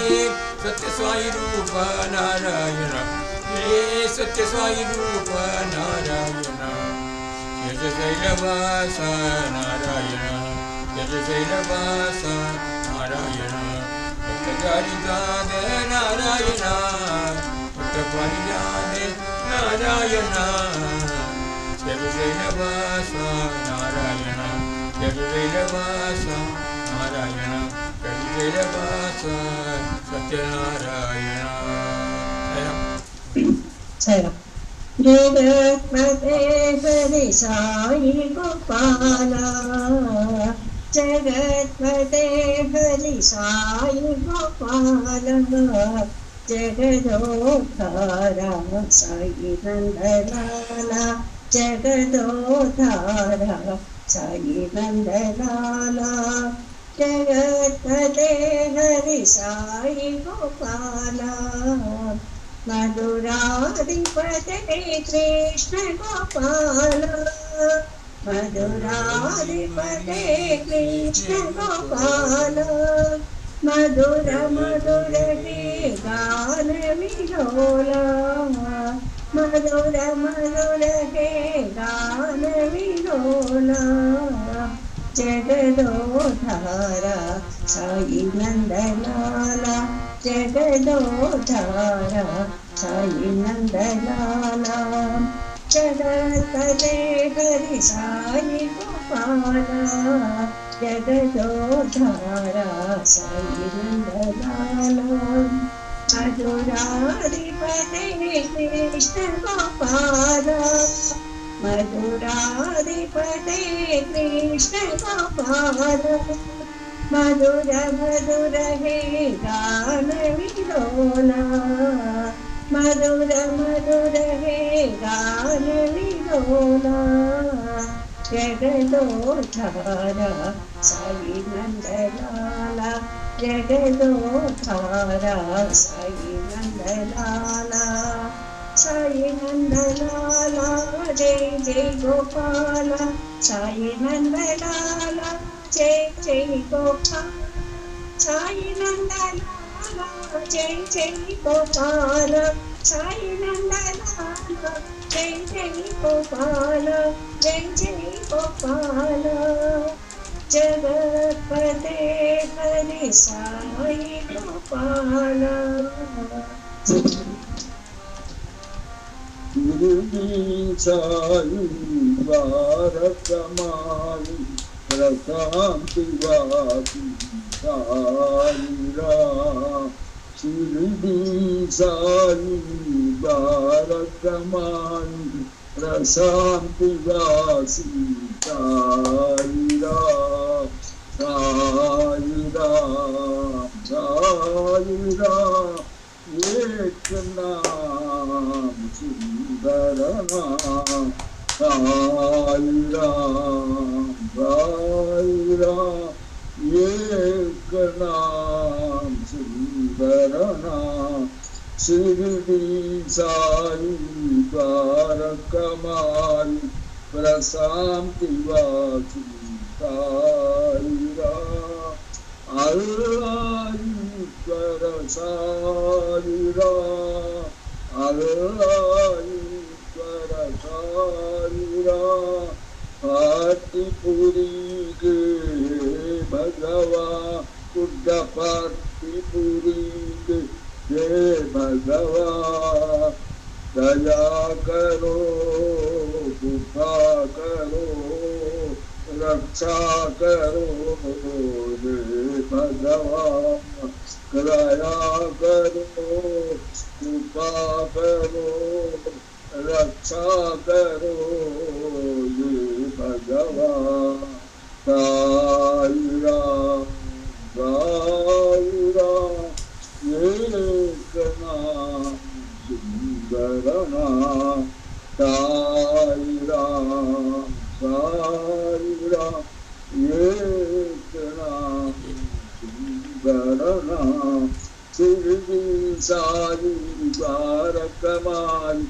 ಸತ್ಯ ಸಾಯಿ ರೂಪ ನಾರಾಯಣ ಹೇ ಸತ್ಯ ಸಾಯಿ ರೂಪ ನಾರಾಯಣ ಯಜ ಶೈಲವಾಸ ನಾರಾಯಣ ಯಜ ಶೈಲವಾಸ ನಾರಾಯಣ ಭಕ್ತ ಪಾರಿಜಾತ ನಾರಾಯಣ ಭಕ್ತ ಪಾರಿಜಾತ ನಾರಾಯಣ ಯಜ ಶೈಲವಾಸ ನಾರಾಯಣ ಯಜ ಶೈಲವಾಸ ನಾರಾಯಣ ಯಜ ಶೈಲವಾಸ ಸತ್ಯನಾರಾಯಣ. సాయిరామ్. జగత్పతే హరి సాయి గోపాల జగత్పతే హరి సాయి గోపాల జగదోధార సాయి నందలాల జగదోధార సాయి నందలాల జగత్పతే హరి సాయి గోపాల మధురాధిపతే కృష్ణ గోపాల మధురాధిపతే కృష్ణ గోపాల మధుర మధుర గాన విలోల మధుర మధుర గాన విలోల జగదోధార సాయి నందలాల జగదోధార సాయి నందలాల జగత్పతే హరి సాయి గోపాల జగదోధార సాయి నందలాల మధురాధిపతే కృష్ణ గోపాల మధురాధిపతే కృష్ణ గోపాల మధుర మధుర గాన విలోల మధుర మధుర గాన విలోల జగదోధార సాయి నందలాల జగదోధార సాయి నందలాల సాయి నందలాల జై జై గోపాల సాయి నందలాల జై జై గోపాల సాయి నందలాల జై జై గోపాల సాయి నందలాల జై జై గోపాల జై జై గోపాల జగత్పతే హరి సాయి గోపాల. సాయి ద్వారకమాయి ప్రశాంతి వాసి సాయిరా షిరిడి సాయి ద్వారకమాయి ప్రశాంతి వాసి సాయిరా సాయిరా సాయిరా एक नाम सुंदर नाम साई राम एक नाम सुंदर नाम शिरडी साई द्वारकमाई प्रशांति वासी साई राम अल्लाह ईश्वर साई राम अल्लाह ईश्वर साई राम पार्थिपुरी के भगवान शुद्ध पार्थिपुरी के जय भगवान दया करो करो रक्षा करो हे भगवान दया करो कृपा करो रक्षा करो हे भगवान साई राम एक नाम सुंदर नाम साई राम एक नाम सुंदर नाम शिरडी साई बारक माई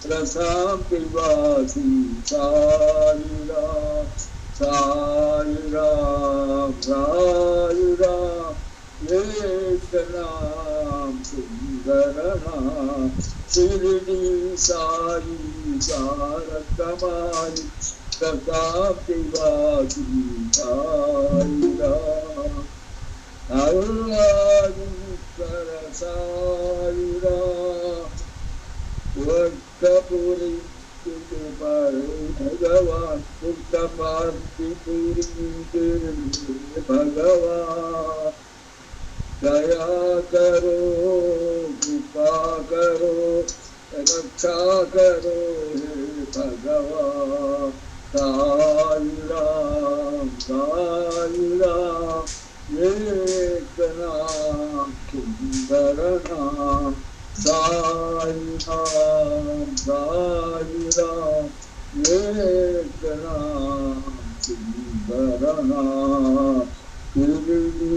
प्रशांति वासी साई राम एक नाम सुंदर नाम शिरडी साई बारक माई प्रशांति वासी साई राम अल्लाह कर साई राम वक्तपुरी भगवान पुरी भगवान दया करो कृपा करो रक्षा करो हे भगवान साई राम एक नाम सुंदर नाम साई राम एक नाम सुंदर नाम शिरडी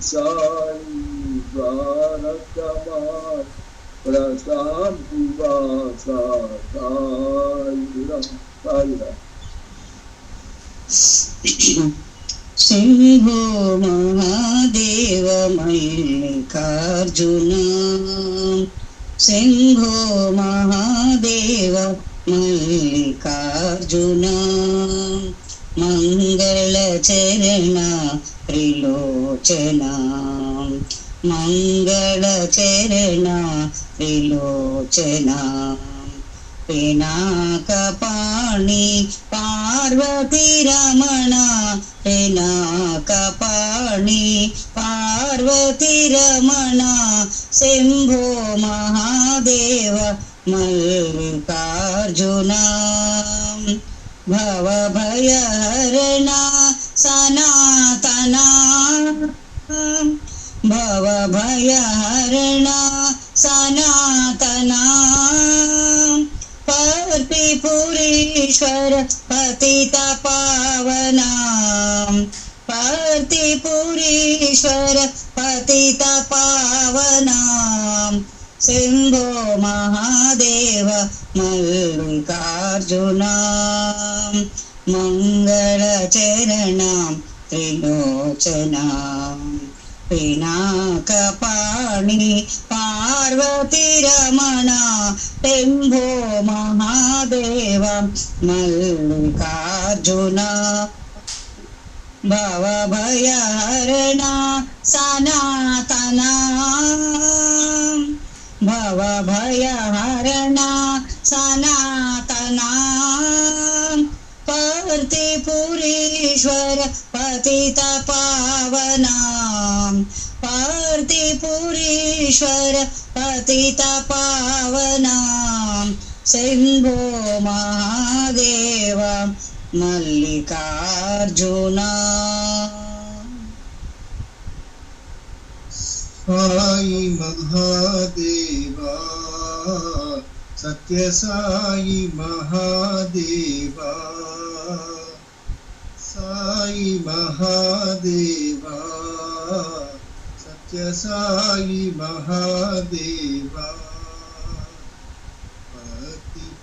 साई बारक माई प्रशांति वासा साई राम सिंहो महादेव मल्लिकार्जुन सिंहो महादेव मल्लिकार्जुन मंगलचरण त्रिलोचना मंगलचरण त्रिलोचना पिनाकपाणि पार्वती रमणा पिनाकपाणि पार्वती रमणा शंभो महादेव मल्लिकार्जुना भवभयहरणा सनातना भवभयहरणा सनातना पार्थिपुरीश्वर पतित पावना पार्थिपुरीश्वर पतित पावना शंभो महादेव मल्लिकार्जुना मंगलचरणा त्रिलोचना पिनाकपाणि पार्वती रमणा शंभो महादेव मल्लिकार्जुना भवभयहरणा सनातना भवभयहरणा सनातना पार्थिपुरीश्वर पतित पावना पार्थिपुरीश्वर पतित पावना शंभो महादेव मल्लिकार्जुना साई महादेवा सत्य साई महादेवा साई महादेवा सत्य साई महादेवा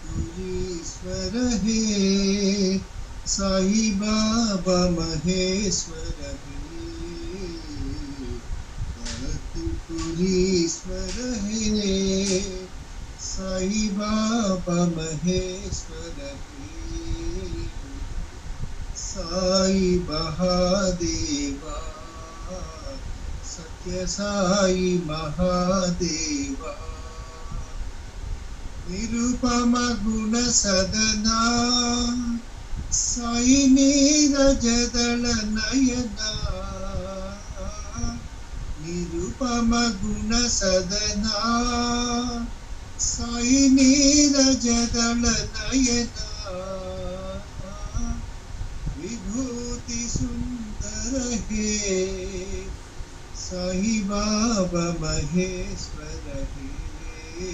पतिपुरीश्वर हे साई बाबा महेश्वर पतिपुरीश्वर हे साई बाबा महेश्वर साई महादेवा सत्य साई महादेवा निरुपम गुण सदना साई नीरज दल नयना निरुपम गुण सदना साई नीरज दल नयना विभूति सुंदर हे साई बाबा महेश्वर हे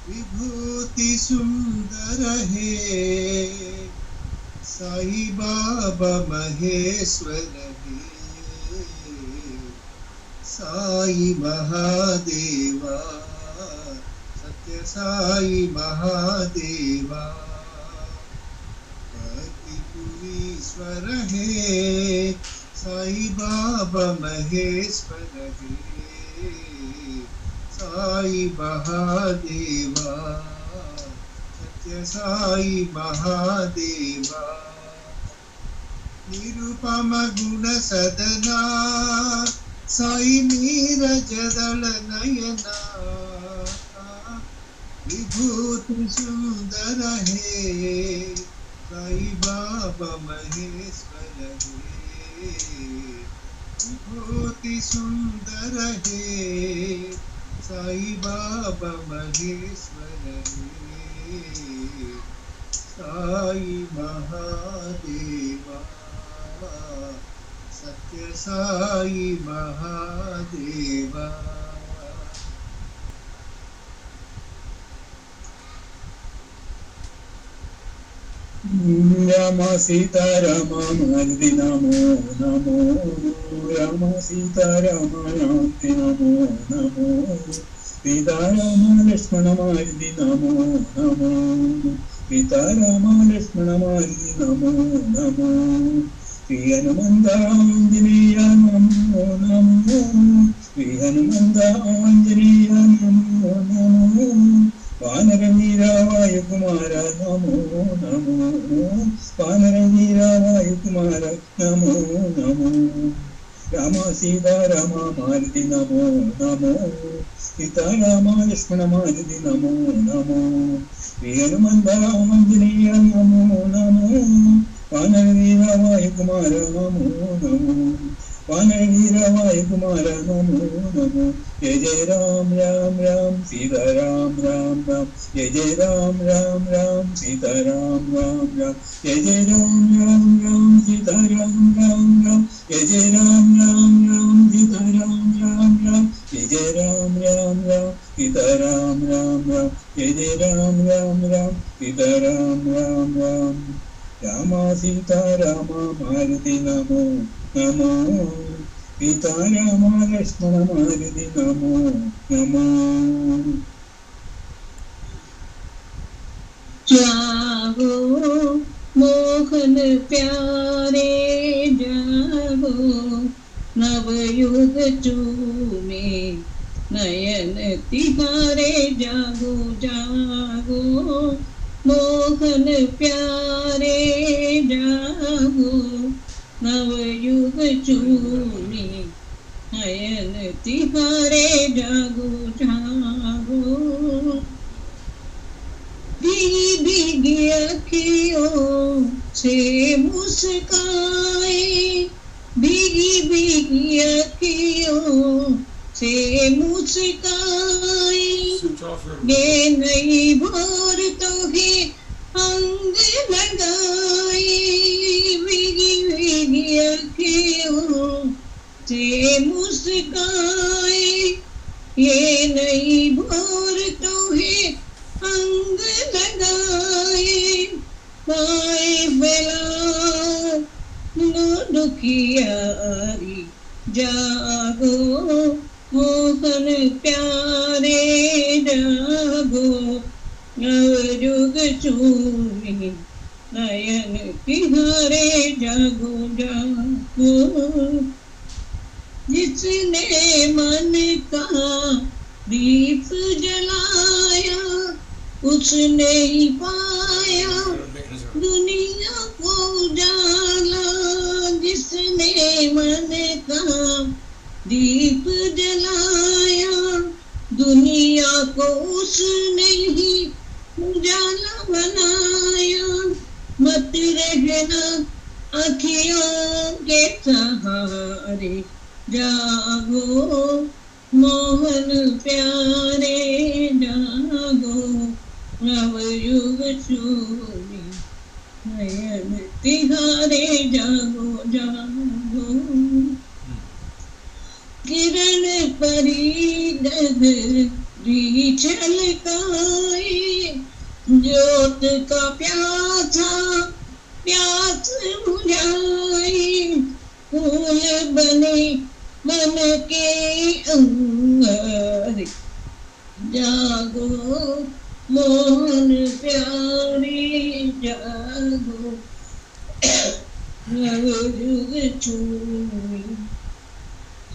विभूति सुंदर हे साई बाबा महेश्वर हे साई महादेवा सत्य साई महादेवा पतिपुरीश्वर हे साई बाबा महेश्वर हे साई महादेवा सत्य साई महादेवा निरुपम गुण सदना साई नीरज दल नयना विभूति सुंदर हे साई बाबा महेश्वर हे विभूति सुंदर हे साई बाबा महेश्वर हे साई महादेवा सत्य साई महादेवा राम सीता राम मारुति नमो नमो राम सीता राम मारुति नमो नमो सीता राम लक्ष्मण मारुति नमो नमो सीता राम लक्ष्मण मारुति नमो नमो श्री हनुमंत आंजनेय नमो नमो श्री हनुमंत आंजनेय नमो नमो वानर वीरा वायुकुमार नमो नमो वानर वीरा वायुकुमार नमो नमो राम सीता राम मारुति नमो नमो सीता राम लक्ष्मण मारुति नमो नमो श्री हनुमंत आंजनेय नमो नमो वानर वीरा वायुकुमार नमो नमो वानर वीरा वायुकुमार नमो नमो जय जय राम राम राम सीता राम राम राम जय जय राम राम राम सीता राम राम राम जय जय राम राम राम सीता राम राम राम जय जय राम राम राम सीता राम राम राम जय जय राम राम राम सीता राम राम राम जय जय राम राम राम सीता राम राम राम राम सीता राम मारुति नमो नमो सीता राम लक्ष्मण मारुति नमो नमो जागो मोहन प्यारे जागो नवयुग चूमे नयन तिहारे जागो जागो मोहन प्यारे जागो नवयुग चूमे नयन तिहारे जागो जागो भीगी भीगी अखियों से मुस्काए भीगी भीगी अखियों से मुस्काए ये नई भोर तो ही अंग लगाए भीगी भीगी अखियों से मुस्काए ये नई भोर तो ही अंग लगाए पाए बेला नो दुखियारी जागो मोहन प्यारे जागो नवयुग चूमे नयन तिहारे जागो जागो जिसने मन का दीप जलाया उसने ही पाया दुनिया को उजाला जिसने मन का दीप जलाया दुनिया को उसने ही उजाला बनाया, मत रहना अखियों के सहारे, जागो मोहन प्यारे जागो, नवयुग शोभे नयन तिहारे, जागो जागो। किरण परी गगरी छलकाए, ज्योत का प्यासा प्यास बुझाए, फूल बने मन के अंगारे, जागो मोहन प्यारे जागो, नवयुग शोभे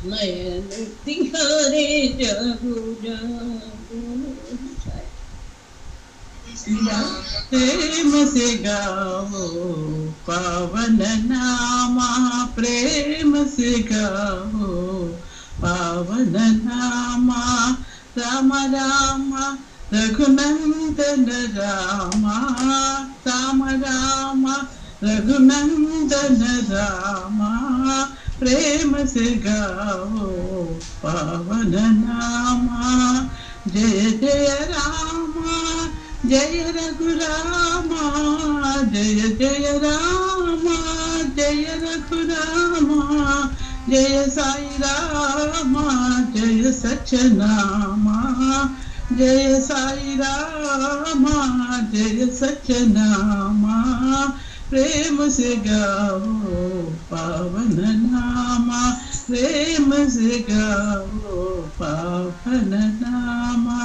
नयन तिहारे, जागो जागो। प्रेम से गाओ पावन नामा, प्रेम से गाओ पावन नामा, राम राम रघुनंदन रामा, राम राम रघुनंदन रामा, प्रेम से गाओ पावन नामा। जय जय रामा जय रघुरामा, जय जय रामा जय रघुरामा, जय साई रामा जय सचनामा, जय साई रामा जय सचनामा, प्रेम से गाओ पावन नामा, प्रेम से गाओ पावन नामा।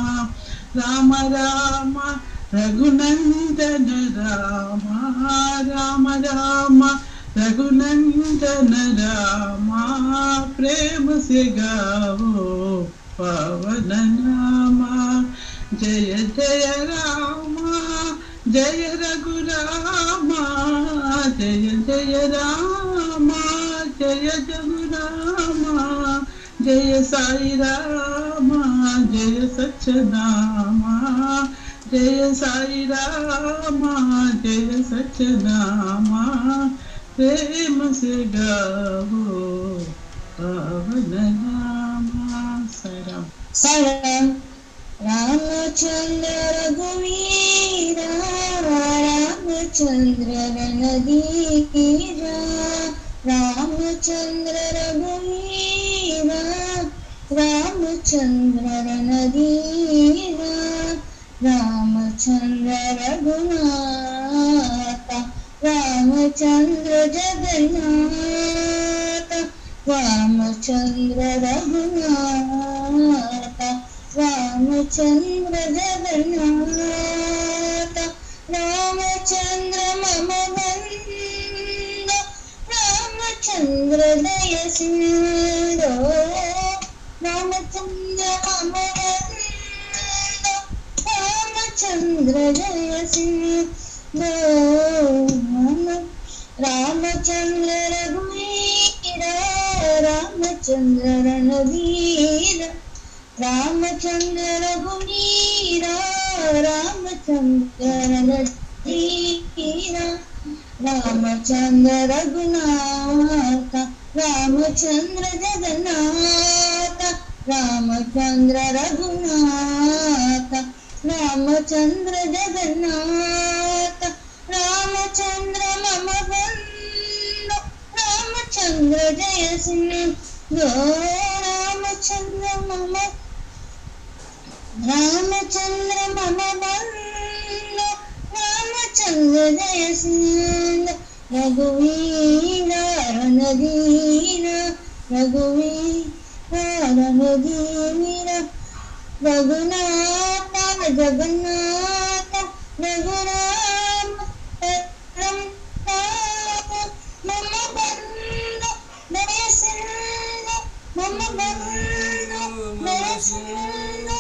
राम राम रघुनंदन रामा, राम राम रघुनंदन रामा, प्रेम से गाओ पावन नामा। जय जय रामा जय रघुरामा, जय जय रामा जय रघुरामा, जय साई रामा जय सचनामा, जय साई रामा जय सचनामा, प्रेम से गाओ पावन नामा। साईराम। साईराम। रामचंद्र रघुवीरा, रामचंद्र रणधीरा, रामचंद्र रघुवीरा, रामचंद्र रणधीरा, रामचंद्र रघुनाथ, रामचंद्र जगन्नाथ, रामचंद्र रघुनाथ, रामचंद्र जगन्नाथ, रामचंद्र मम बंधु, रामचंद्र दय सिंधु, रामचंद्र मम बंधु, रामचंद्र जय सिंधु, रामचंद्र रघुवीरा, रामचंद्र रणधीर, रामचंद्र रघुवीरा, रामचंद्र रणधीरा, रामचंद्र रघुनाथ, रामचंद्र जगन्नाथ, रामचंद्र रघुनाथ, रामचंद्र जगन्नाथ, रामचंद्र मम बंधु, रामचंद्र जय सिंधु, रामचंद्र मम बंधु, रामचंद्र जय सिंधु, रघुवीरा रणधीरा, रघुवीरा रणधीरा, रघुनाथ जगन्नाथ, रघुराम परम नाथ, मम बंधु दय सिंधु, मम बंधु दय सिंधु,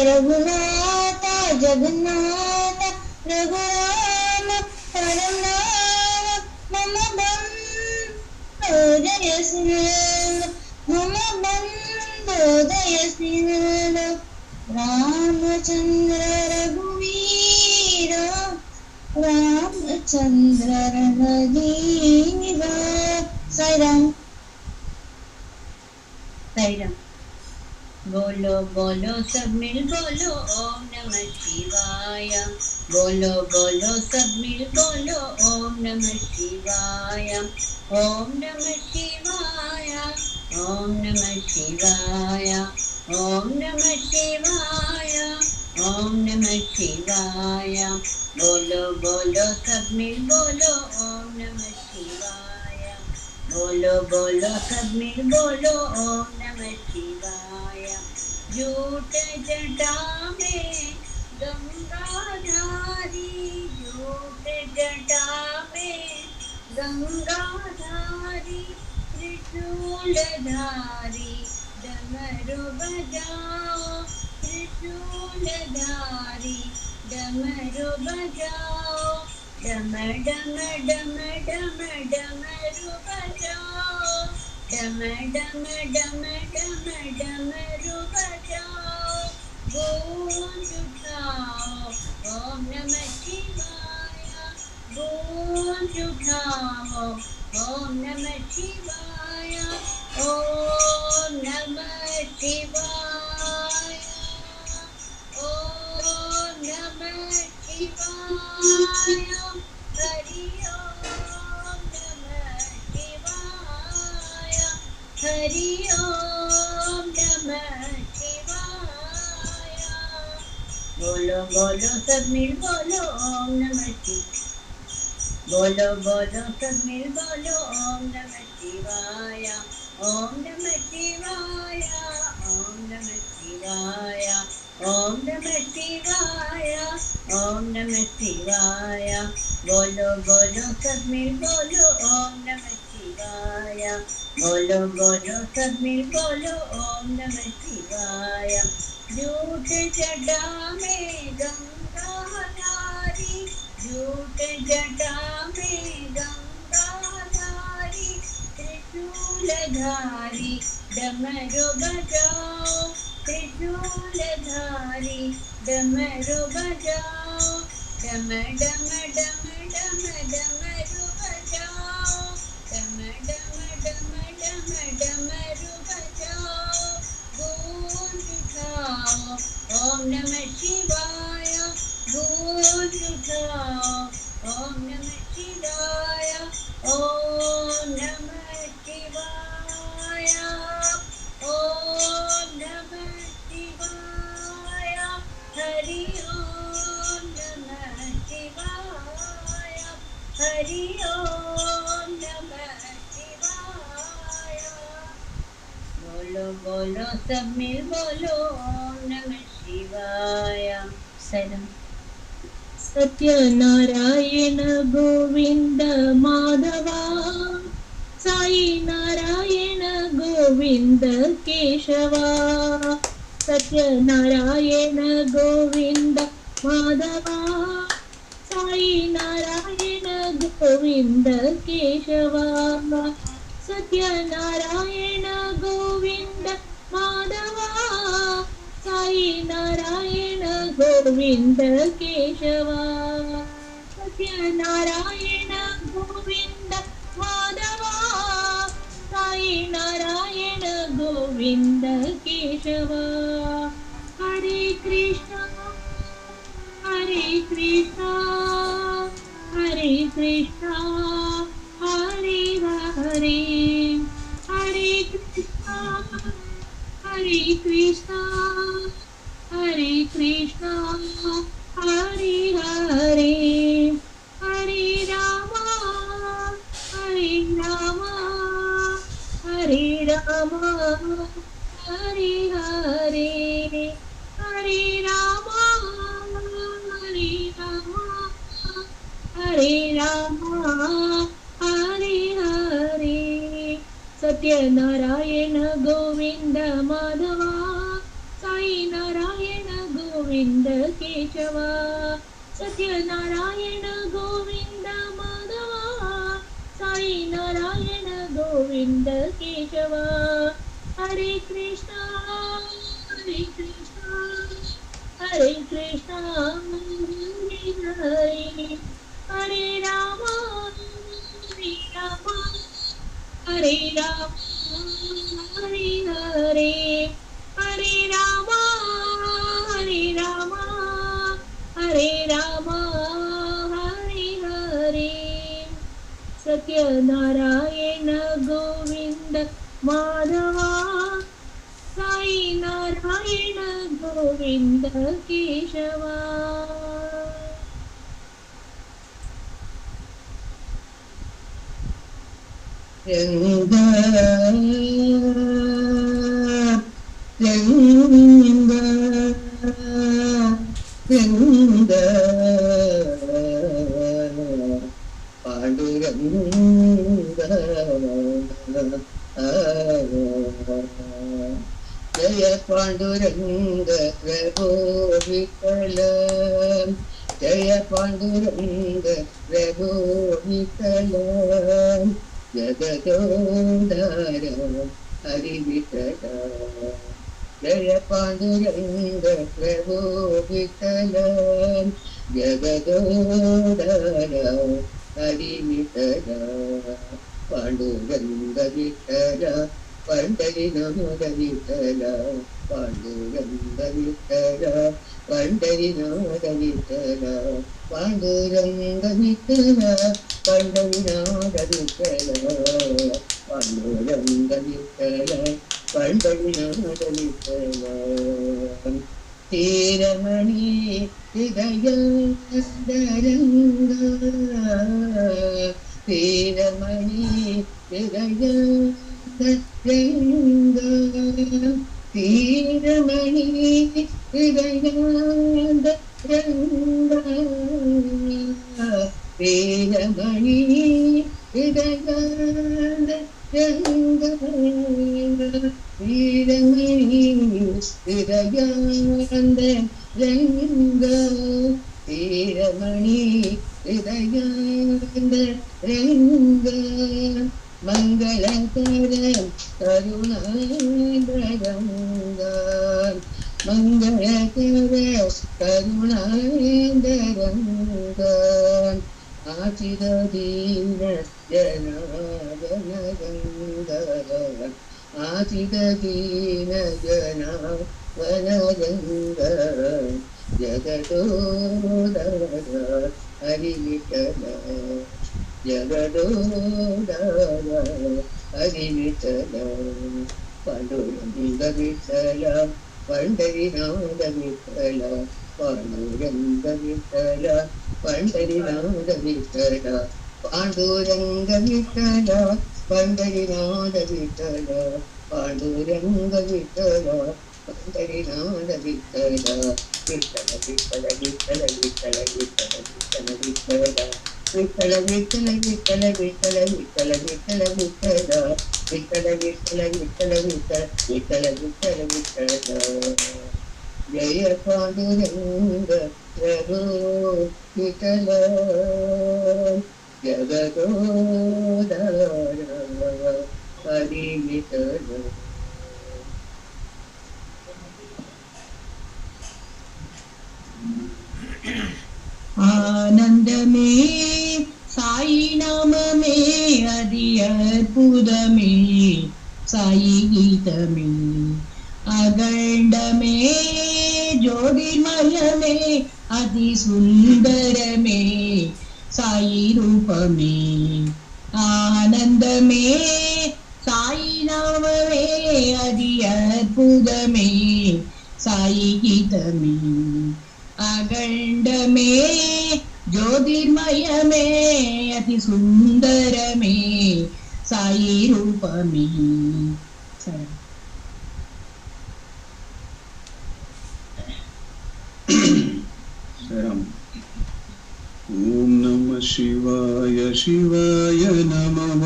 रघुनाथ जगन्नाथ, रघुराम परम नाथ, मम बंधु जय सिंधु, अंदोदय सिंह रामचंद्र रघुवीर रामचंद्र रणधीर। साईराम। साईराम। बोलो बोलो सब मिल बोलो ओम नमः शिवाय। बोलो बोलो सब मिल बोलो ओम नमः शिवाय। ओम नमः शिवाय। ओम नमः शिवाय। ओम नमः शिवाय। ओम नमः शिवाय। बोलो बोलो सब मिल बोलो ओम नमः शिवाय। बोलो बोलो सब मिल बोलो ओम नमः शिवाय। झूठ जटा में गंगाधारी, झूठ जटा में गंगाधारी, त्रिशूलधारी डमरू बजाओ, त्रिशूलधारी डमरू बजाओ, डम डम डम डम डमरू बजाओ, डम डम डम डम डमरू बजाओ। गूंज उठाओ ओम नमः शिवाय, गूंज उठाओ ओम नमः शिवाय। ओम नमः शिवाय। ओम नमः शिवाय। हरि ओम नमः शिवाय। हरि ओम नमः शिवाय। बोलो बोलो सब मिल बोलो ओम नमः शिवाय। बोलो बोलो सब मिल बोलो ओम नमः शिवाय। ओम नमः शिवाय। ओम नमः शिवाय। ओम नमः शिवाय। ओम नमः शिवाय। बोलो बोलो सब मिल बोलो ओम नमः शिवाय। बोलो बोलो सब मिल बोलो ओम नमः शिवाय। झूठ जटा में गंगाधारी, झूठ जटा में गंगाधारी, त्रिशूलधारी डमरू बजाओ, त्रिशूलधारी डमरू बजाओ, डम डम डम डम डमरू बजाओ, डम डम डम डम डमरू बजाओ। गूंज उठाओ ओम नमः शिवाय, गूंज उठाओ ओम नमः शिवाय। ओम नमः शिवाय। ओम नमः शिवाय। हरि ओम नमः शिवाय। हरि ओम नमः शिवाय। बोलो बोलो सब मिल बोलो ओम नमः शिवाय। साईराम। सत्यनारायण गोविंद माधवा, साई नारायण गोविंद केशवा। सत्यनारायण गोविंद माधवा, साई नारायण गोविंद केशवा। सत्यनारायण गोविंद माधवा, साई नारायण गोविंद केशवा। सत्यनारायण गोविंद माधवा, साई नारायण गोविंद केशवा। हरे कृष्ण हरे कृष्ण हरे कृष्ण हरे हरे, हरे कृष्ण हरे कृष्ण हरे कृष्ण हरे हरे, हरे राम हरे राम हरे राम हरे हरे, हरे राम हरे राम हरे Ram Hare Hare. Satyanarayan Govind Madhava, Sai Narayana Govind Keshava. Satyanarayan Govind Madhava, Sai Narayana Govind Keshava. Hare Krishna, Hare Krishna, Hare Krishna, Krishna Hare Hare Rama, Hare Rama, Hare Rama, Hare Hare, Hare Rama, Hare Rama, Hare Rama, Hare Hare. Satyanarayana Govinda Madhava, Sai Narayana Govinda Keshava. Jaya Panduranga Prabhu Vitala, Jaya Panduranga Prabhu Vitala, Jagadodara Hari Vitala, Jaya Panduranga Prabhu Vitala, Jagadodara Hari Vitala, Panduranga Vitala, Pandarinaga Vitala, Panduranga Vitala, Pandarinaga Vitala, Panduranga Vitala, Pandarinaga Vitala, Panduranga Vitala, Pandarinaga Vitala. Tiramani Hridayandaranga, Tiramani Hridayandaranga, Tiramani Hridayandaranga, Tiramani Hridayandaranga, Tiramani Hridayandaranga, Tiramani Hridayandaranga, Mangalakaram Karunandaranga, Mangalakaram Karunandaranga, Atidadina Janavanaranga, Atidadina Janavanaranga, Jagadodara Hari Vitala, Jagadodara Hari Vitala, Panduranga Vitala, Pandarinaga Vitala, Panduranga Vitala, Pandarinaga Vitala, Panduranga Vitala, Pandarinaga Vitala, Panduranga Vitala, Pandarinaga Vitala, Vitala Vitala Vitala Vitala Vitala Vitala Vitala. Vitala Vitala Vitala Vitala Vitala Vitala Vitala Vitala Vitala Vitala Vitala Vitala Vitala. Jaya Panduranga Prabhu Vitala, Jagadodara Hari Vitala. आनंद में साई नाम में अति अद्भुत में साई गीत में अखंड में ज्योतिर्मय में अति सुंदर में साई रूप में आनंद में साई नाम में अति अद्भुत में साई गीत में अखंड में ज्योतिर्मय में अति सुंदर में साई रूप में. ओम नमः शिवाय शिवाय नमः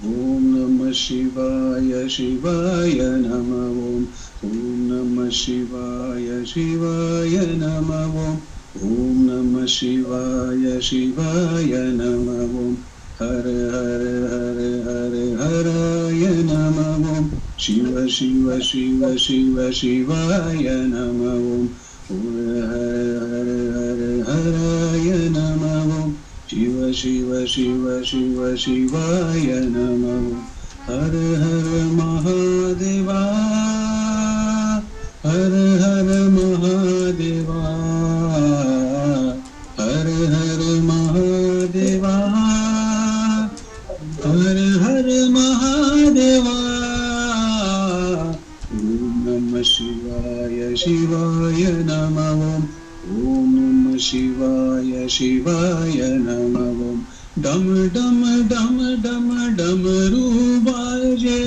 ओम नमः शिवाय शिवाय नमः ओम नमः शिवाय शिवाय नमः ओम नमः शिवाय शिवाय नमः हर हर हर हर हराय नमः शिव शिव शिव शिव शिवाय नमः ओम हर हर हराय नमः ओम शिव शिव शिव शिव शिवाय नमः हर हर महादेवा हर हर महादेवा हर हर महादेवा हर हर महादेवा ओम नमः शिवाय शिवाय नमः ओम नमः शिवाय शिवाय नमः डम डम डम डम डमरू बाजे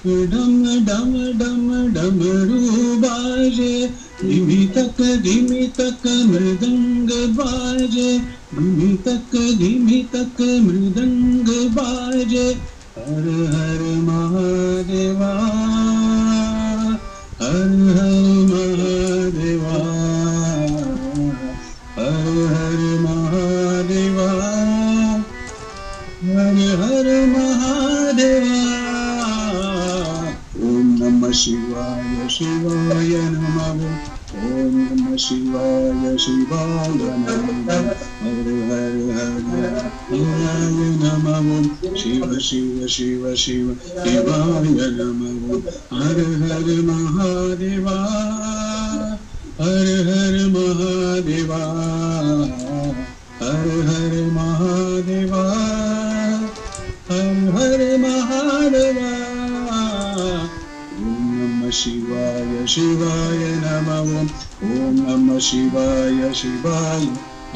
डम डम डम डमरू बाजे धिमी तक मृदंग बाजे धीमी तक मृदंग बाजे हर हर महादेवा हर हर महादेवा हर हर महादेवा हर हर महादेवा ओम नमः शिवाय शिवाय नमः ओम नमः शिवाय शिवाय नमः हर हर हराय नमः शिव शिव शिव शिव शिवाय नमः हर हर महादेवा हर हर महादेवा हर हर महादेवा हर हर महादेवा ओम नमः शिवाय शिवाय नमः ओम नमः शिवाय शिवाय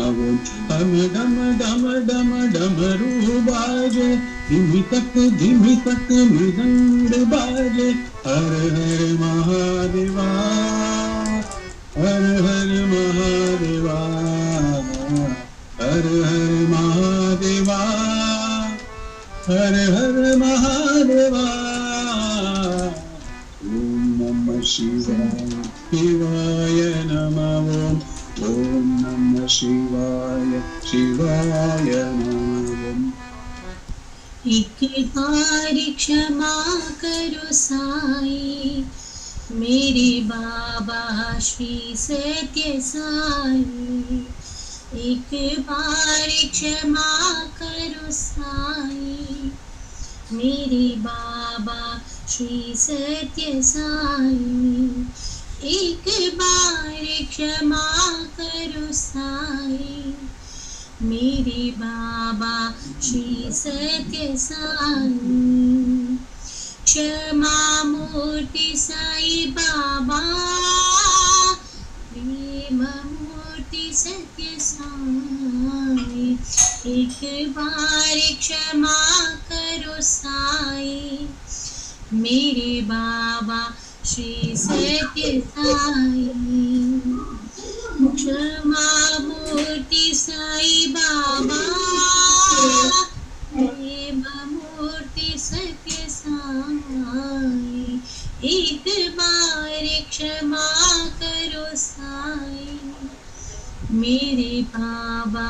नमः हम डम डम डम डमरू बाजे धीमी तक मृदंग बाजे हर हर महादेवा हर हर महादेवा हर हर महादेवा हर हर महादेवा ओम नमः शिवाय शिवाय नमः ओम नमः शिवाय शिवाय नमः एक बार क्षमा करो साई मेरे बाबा श्री सत्य साई एक बार क्षमा करो साई मेरे बाबा श्री सत्य साई एक बार क्षमा करो साई मेरे बाबा श्री सत्य साई क्षमा मूर्ति साई बाबा प्रेम मूर्ति सत्य साई एक बार क्षमा करो साई मेरे बाबा श्री सत्य साई क्षमा मूर्ति साई बाबा प्रेम मूर्ति सत्य साई एक बार क्षमा करो साई मेरे बाबा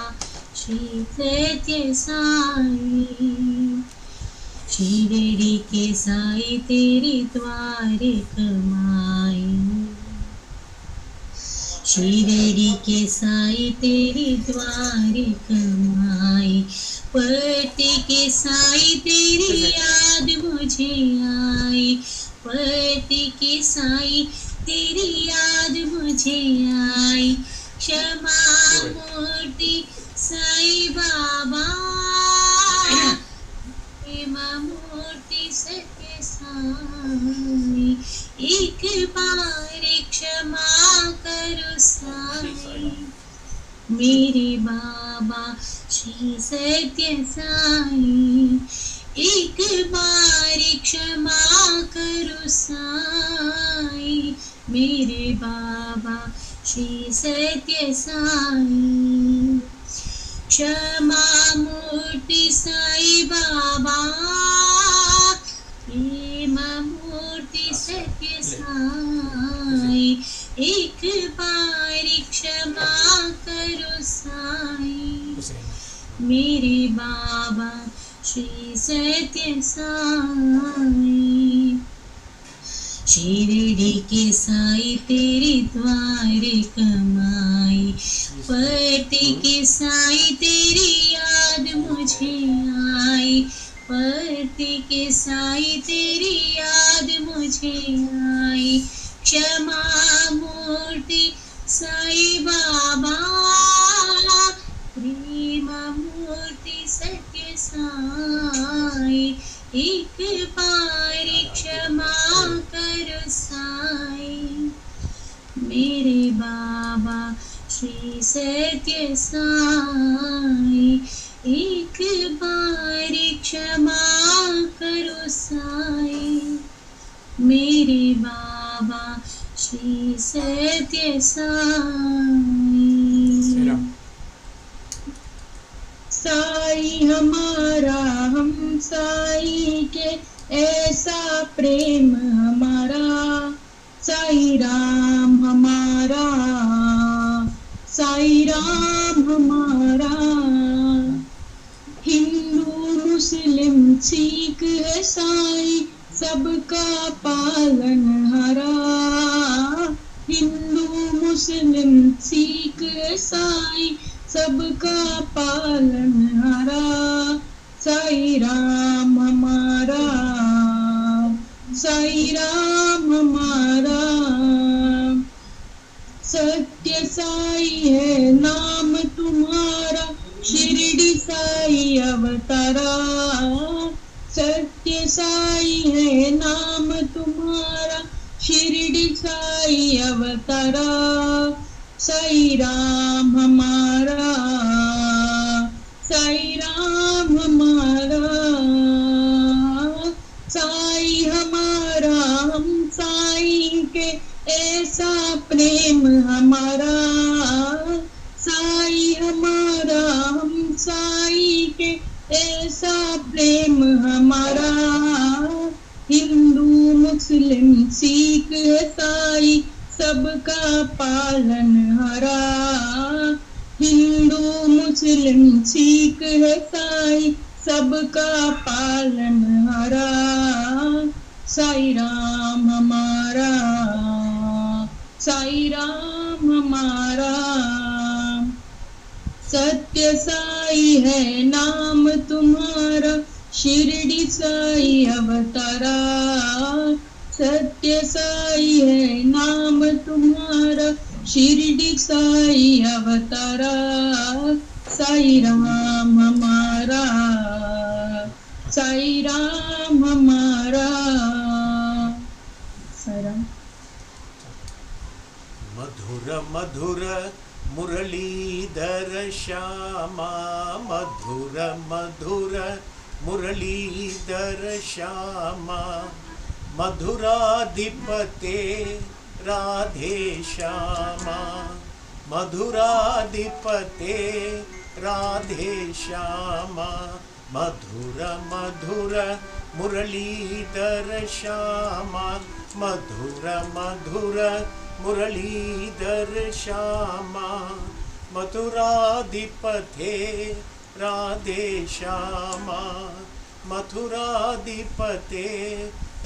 श्री सत्य साई शिरडी के साई तेरी द्वारे कमाई शिरडी के साई तेरी द्वारे कमाई पति के साई तेरी याद मुझे आई पति के साई तेरी याद मुझे आई क्षमा मूर्ति साई बाबा मूर्ति सत्य साई एक बार क्षमा करो साई मेरे बाबा श्री सत्य साई एक बार क्षमा करो साई मेरे बाबा श्री सत्य साई क्षमा मूर्ति साई बाबा प्रेम मूर्ति सत्य साई एक बार क्षमा करो साई मेरे बाबा श्री सत्य साई शिरडी के साई तेरे द्वारे कमाई, पति के साई तेरी याद मुझे आई, पति के साई तेरी याद मुझे आई। क्षमा मूर्ति साई बाबा, प्रेम मूर्ति सत्य साई, एक बार क्षमा करो साई। मेरे बाबा श्री सत्य साई, एक बार क्षमा करो साई। मेरे बाबा श्री सत्य साई। साई हमारा हम साई के ऐसा प्रेम हमारा, साई राम हमारा, साई राम हमारा। हिंदू मुस्लिम सिख है साई, सबका पालनहारा। हिंदू मुस्लिम सिख है साई, सबका पालनहारा। साई राम हमारा, साई राम हमारा। सत्य साई है नाम तुम्हारा, शिरडी साई अवतारा। सत्य साई है नाम तुम्हारा, शिरडी साई अवतारा। साई राम हमारा, साई राम हमारा। साई हमारा हम साई के ऐसा प्रेम हमारा, साई हमारा हम साई के ऐसा प्रेम हमारा। हिंदू मुस्लिम सिख है साई, सबका पालनहारा। हिंदू मुस्लिम सिख है साई, सबका पालनहारा। साई राम हमारा, साई राम हमारा। सत्य साई है नाम तुम्हारा, शिरडी साई अवतारा। सत्य साई है नाम तुम्हारा, शिरडी साई अवतारा। साई राम हमारा, साई राम हमारा। साई राम। मधुर मधुर मुरलीधर श्यामा, मधुर मधुर मुरलीधर श्यामा। मधुराधिपते राधे श्यामा, मधुराधिपते राधे श्यामा। मधुर मधुर मुरलीधर श्यामा, मधुर मधुर मुरलीधर श्यामा। मथुराधिपते राधे श्यामा, मथुराधिपते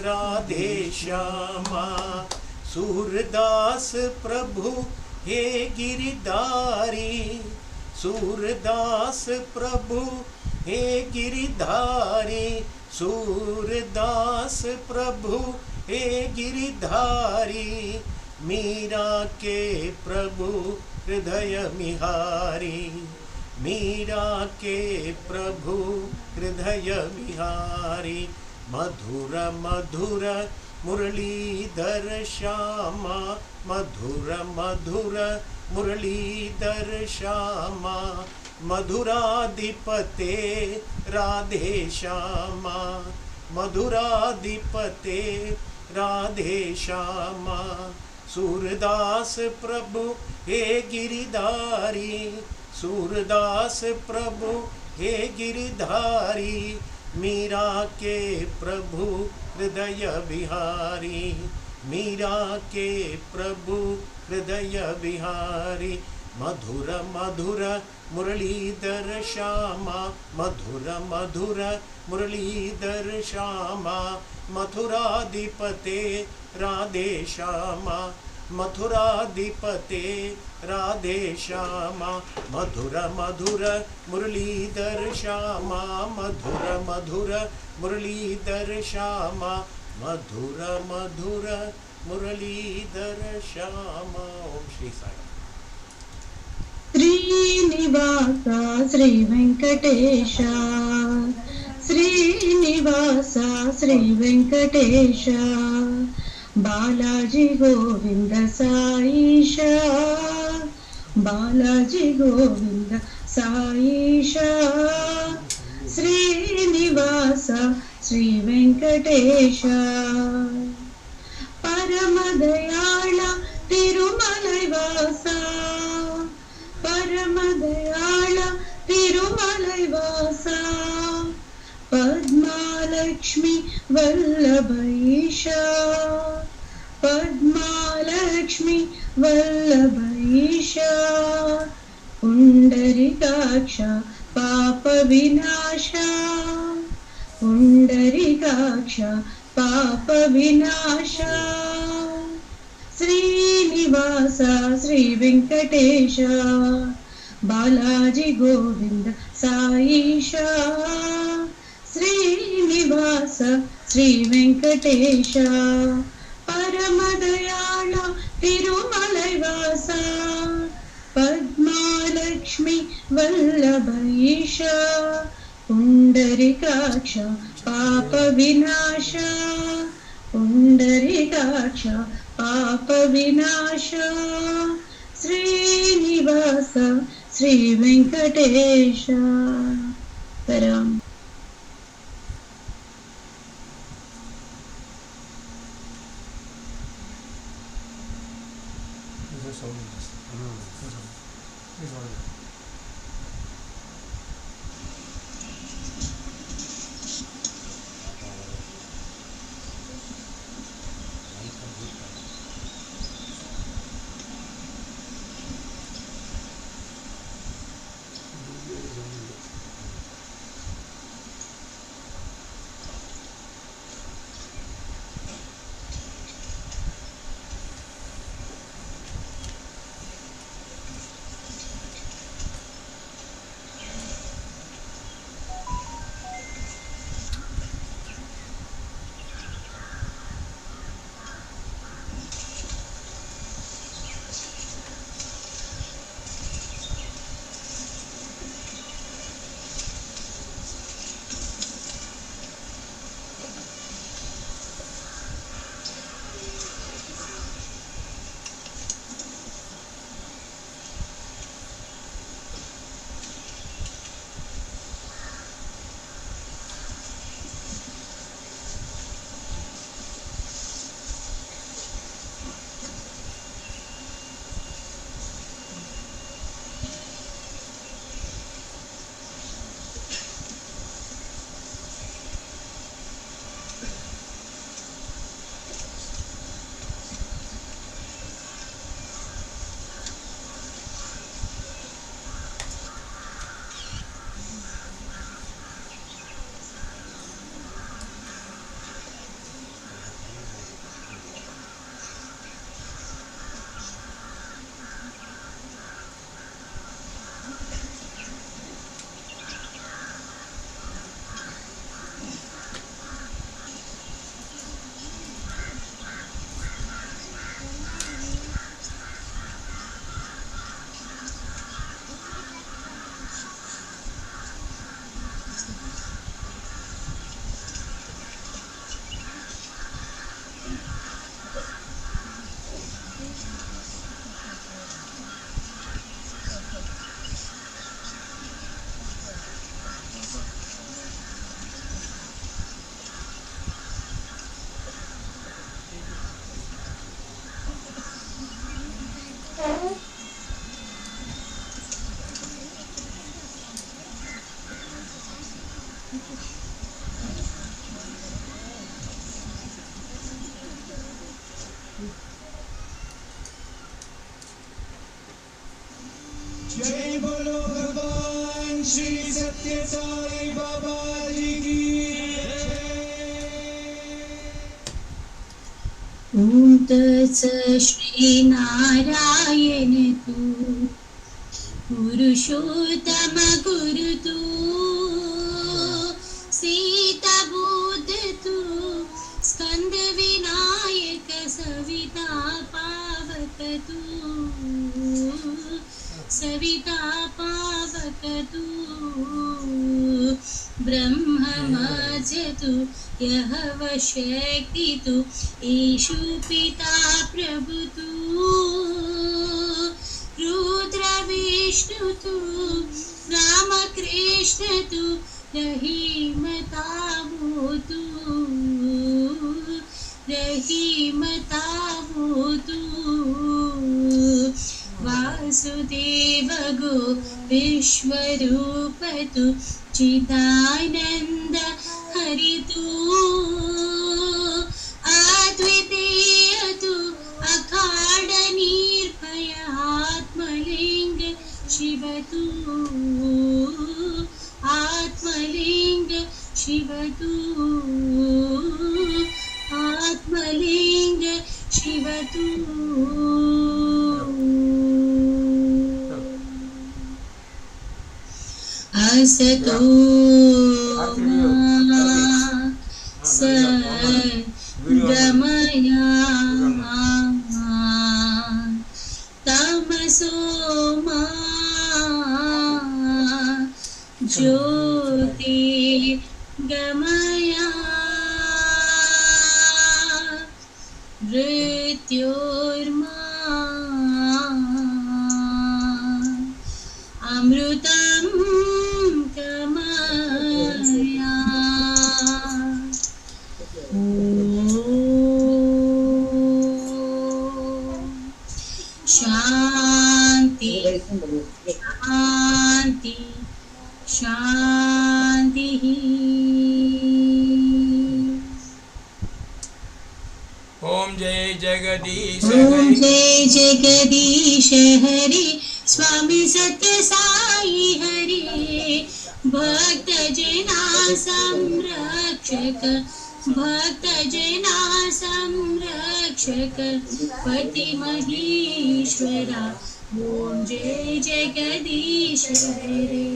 राधे श्यामा। सूरदास प्रभु हे गिरिधारी, सूरदास प्रभु हे गिरिधारी। सूरदास प्रभु हे गिरिधारी। मीरा के प्रभु हृदय विहारी, मीरा के प्रभु हृदय विहारी। मधुर मधुर मुरलीधर श्यामा, मधुर मधुर मुरलीधर श्यामा। मधुराधिपते राधे श्यामा, मधुराधिपते राधे श्यामा। सूरदास प्रभु हे गिरिधारी, सूरदास प्रभु हे गिरिधारी। मीरा के प्रभु हृदय विहारी, मीरा के प्रभु हृदय विहारी। मधुर मधुर मुरलीधर श्यामा मधुर मधुर मुरलीधर श्यामा मथुराधिपते राधे श्यामा मथुराधिपते राधे श्यामा मधुर मधुर मुरलीधर श्यामा मधुर मधुर मुरलीधर श्यामा मधुर मधुर मुरलीधर श्यामा। ओम श्री साई। శ్రీనివాస శ్రీ వెంకటేశ శ్రీనివాస శ్రీ వెంకటేశ బాలాజీ గోవింద సాయిష బాలాజీ గోవింద సాయిష శ్రీనివాస శ్రీ వెంకటేశ పరమదయాళ తిరుమలైవాస పరమదయాళ తిరుమలైవాస పద్మాలక్ష్మి వల్లభైష పద్మాలక్ష్మి వల్లభైష పుండరీకాక్ష పాప వినాశ పుండరీకాక్ష పాప వినాశ శ్రీనివాస శ్రీ వెంకటేశ బాలాజీ గోవింద సాయిష శ్రీనివాస శ్రీ వెంకటేశ పరమదయాళ తిరుమలైవాస పద్మాలక్ష్మి వల్లభైష పుండరీకాక్ష పాప వినాశ పుండరీకాక్ష పాప వినాశ శ్రీనివాస శ్రీ వెంకటేశ పరం जय बोलो बोलो भगवान श्री सत्य साई बाबा जी की ओम तत्सत् श्री नारायण तू पुरुषोत्तम गुरु तू सीता बुद्ध तू स्कंद विनायक सविता पावक तू सविता पावक तू ब्रह्म मध्य तू यहव शक्ति तू ईशु पिता प्रभु तू रुद्र विष्णु तू राम कृष्ण तू रहीम ताबू तू रहीम ताबू तू वासुदेव गो विश्वरूप तू चिदानंद हरि तू अद्वितीय तू अखाड़ निर्भय आत्मलिंग शिव तू आत्मलिंग शिव तू आत्मलिंग शिव तू असतो सद्गमया तमसो मा ज्योतिर्गमया मृत्योर्मा अमृतं गमया शांति शांति शांति ओम जय जगदीश ओम जय जगदीश हरि स्वामी सत्य साई हरि भक्त जना संरक्षक भक्त जना संरक्षक पति महेश्वरा ओम जय जगदीश हरे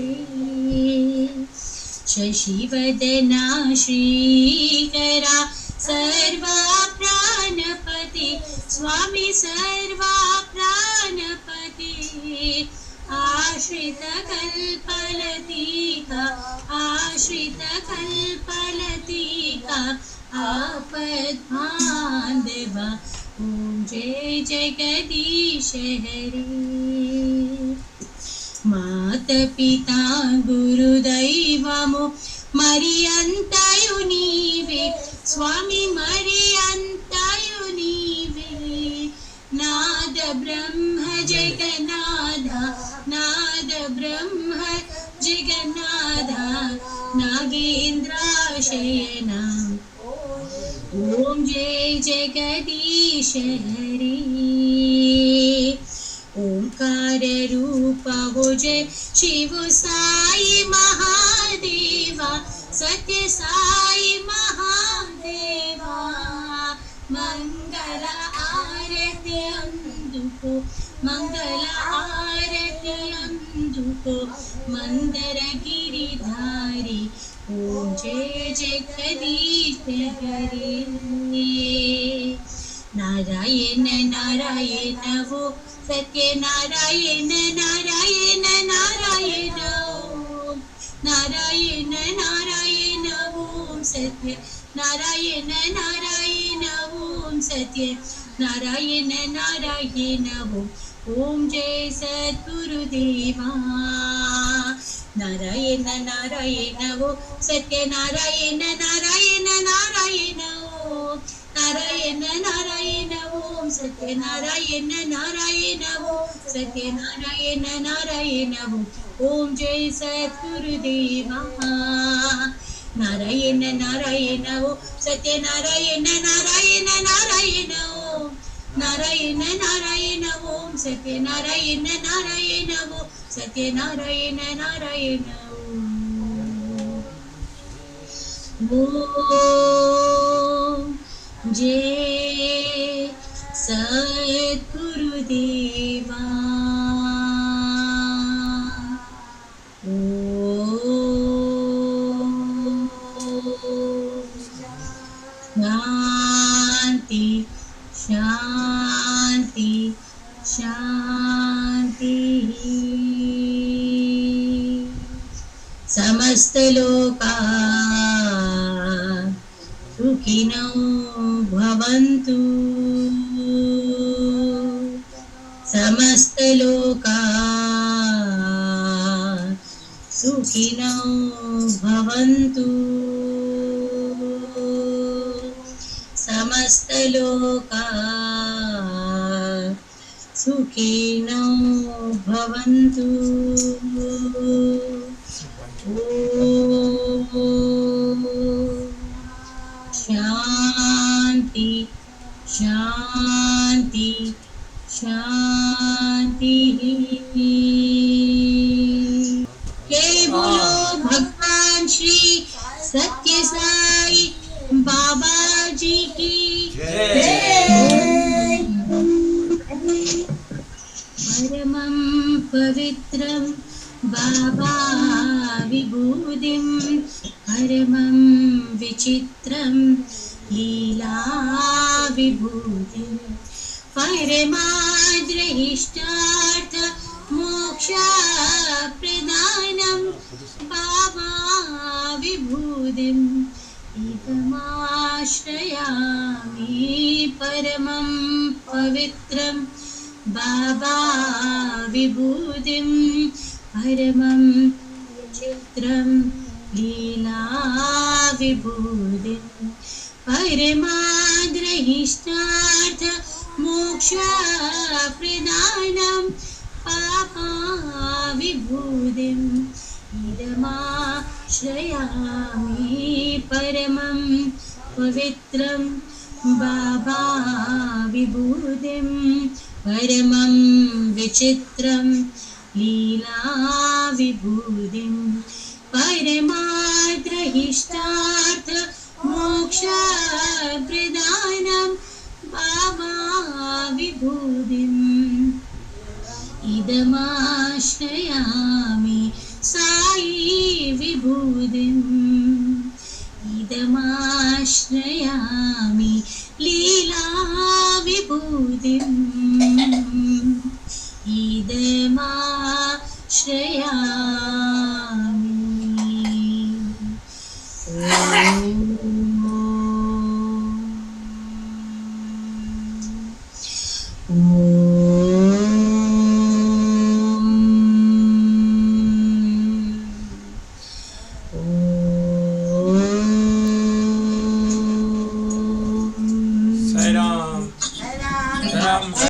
शशिवदना श्रीकरा सर्वा प्राणपति स्वामी सर्वा प्राणपति आश्रित कल्पलतिका आश्रित कल्पलतिका आपद्बान्धवा ओम जय जगदीश हरे माता पिता गुरुदैवमो मरियंतयु नीवे स्वामी मरियंतयु नीवे नाद ब्रह्म जगन्नाथ नाद ब्रह्म जगन्नाथ नागेन्द्राशयना ओम जय जगदीश हरे ओंकार रूप हो जय शिव साई महादेवा सत्य साई महादेवा मंगल आरती अंदुको मंगल आरती अंदुको मंदर गिरिधारी ओम जय जगदीश हरे नारायण नारायण वो सत्य नारायण नारायण नारायण ओम नारायण नारायण ओम सत्य नारायण नारायण ओम सत्य नारायण नारायण ओम जय सद्गुरुदेवा नारायण नारायण वो सत्य नारायण नारायण नारायण ओम नारायण नारायण ओम सत्य नारायण नारायण ओम सत्य नारायण नारायण ओम जय सद्गुरुदेवा नारायण नारायण ओम सत्य नारायण नारायण नारायण ओम नारायण नारायण ओम सत्य नारायण नारायण ओम सत्यनारायण नारायण ॐ जय सद्गुरुदेवा शांति शांति शांति समस्त लोका सुखिनो भवन्तु समस्त लोका सुखिनो भवन्तु समस्त लोका सुखिनो भवन्तु शांति शांति शांति जय बोलो भगवान श्री सत्य साई बाबा जी की परमं पवित्रं बाबा विभूतिं परमं विचित्रं लीला विभूतिं परमाद्रहिष्टार्थ मोक्षप्रदानं बाबा विभूतिं इदमाश्रयामि परमं पवित्रं बाबा विभूतिं परमं विचित्रं लीला विभूतिं परमाद्रहिष्टार्थ मोक्षप्रदानं बाबा विभूतिं इदमाश्रयामि परमं पवित्रं बाबा विभूतिं परमं विचित्रं लीला विभूतिं परमाद्रहिष्टार्थ मोक्षप्रदानं बाबा विभूतिम् इदमाश्रयामि साई विभूतिम् इदमाश्रयामि लीला विभूतिम् इदमाश्रयामि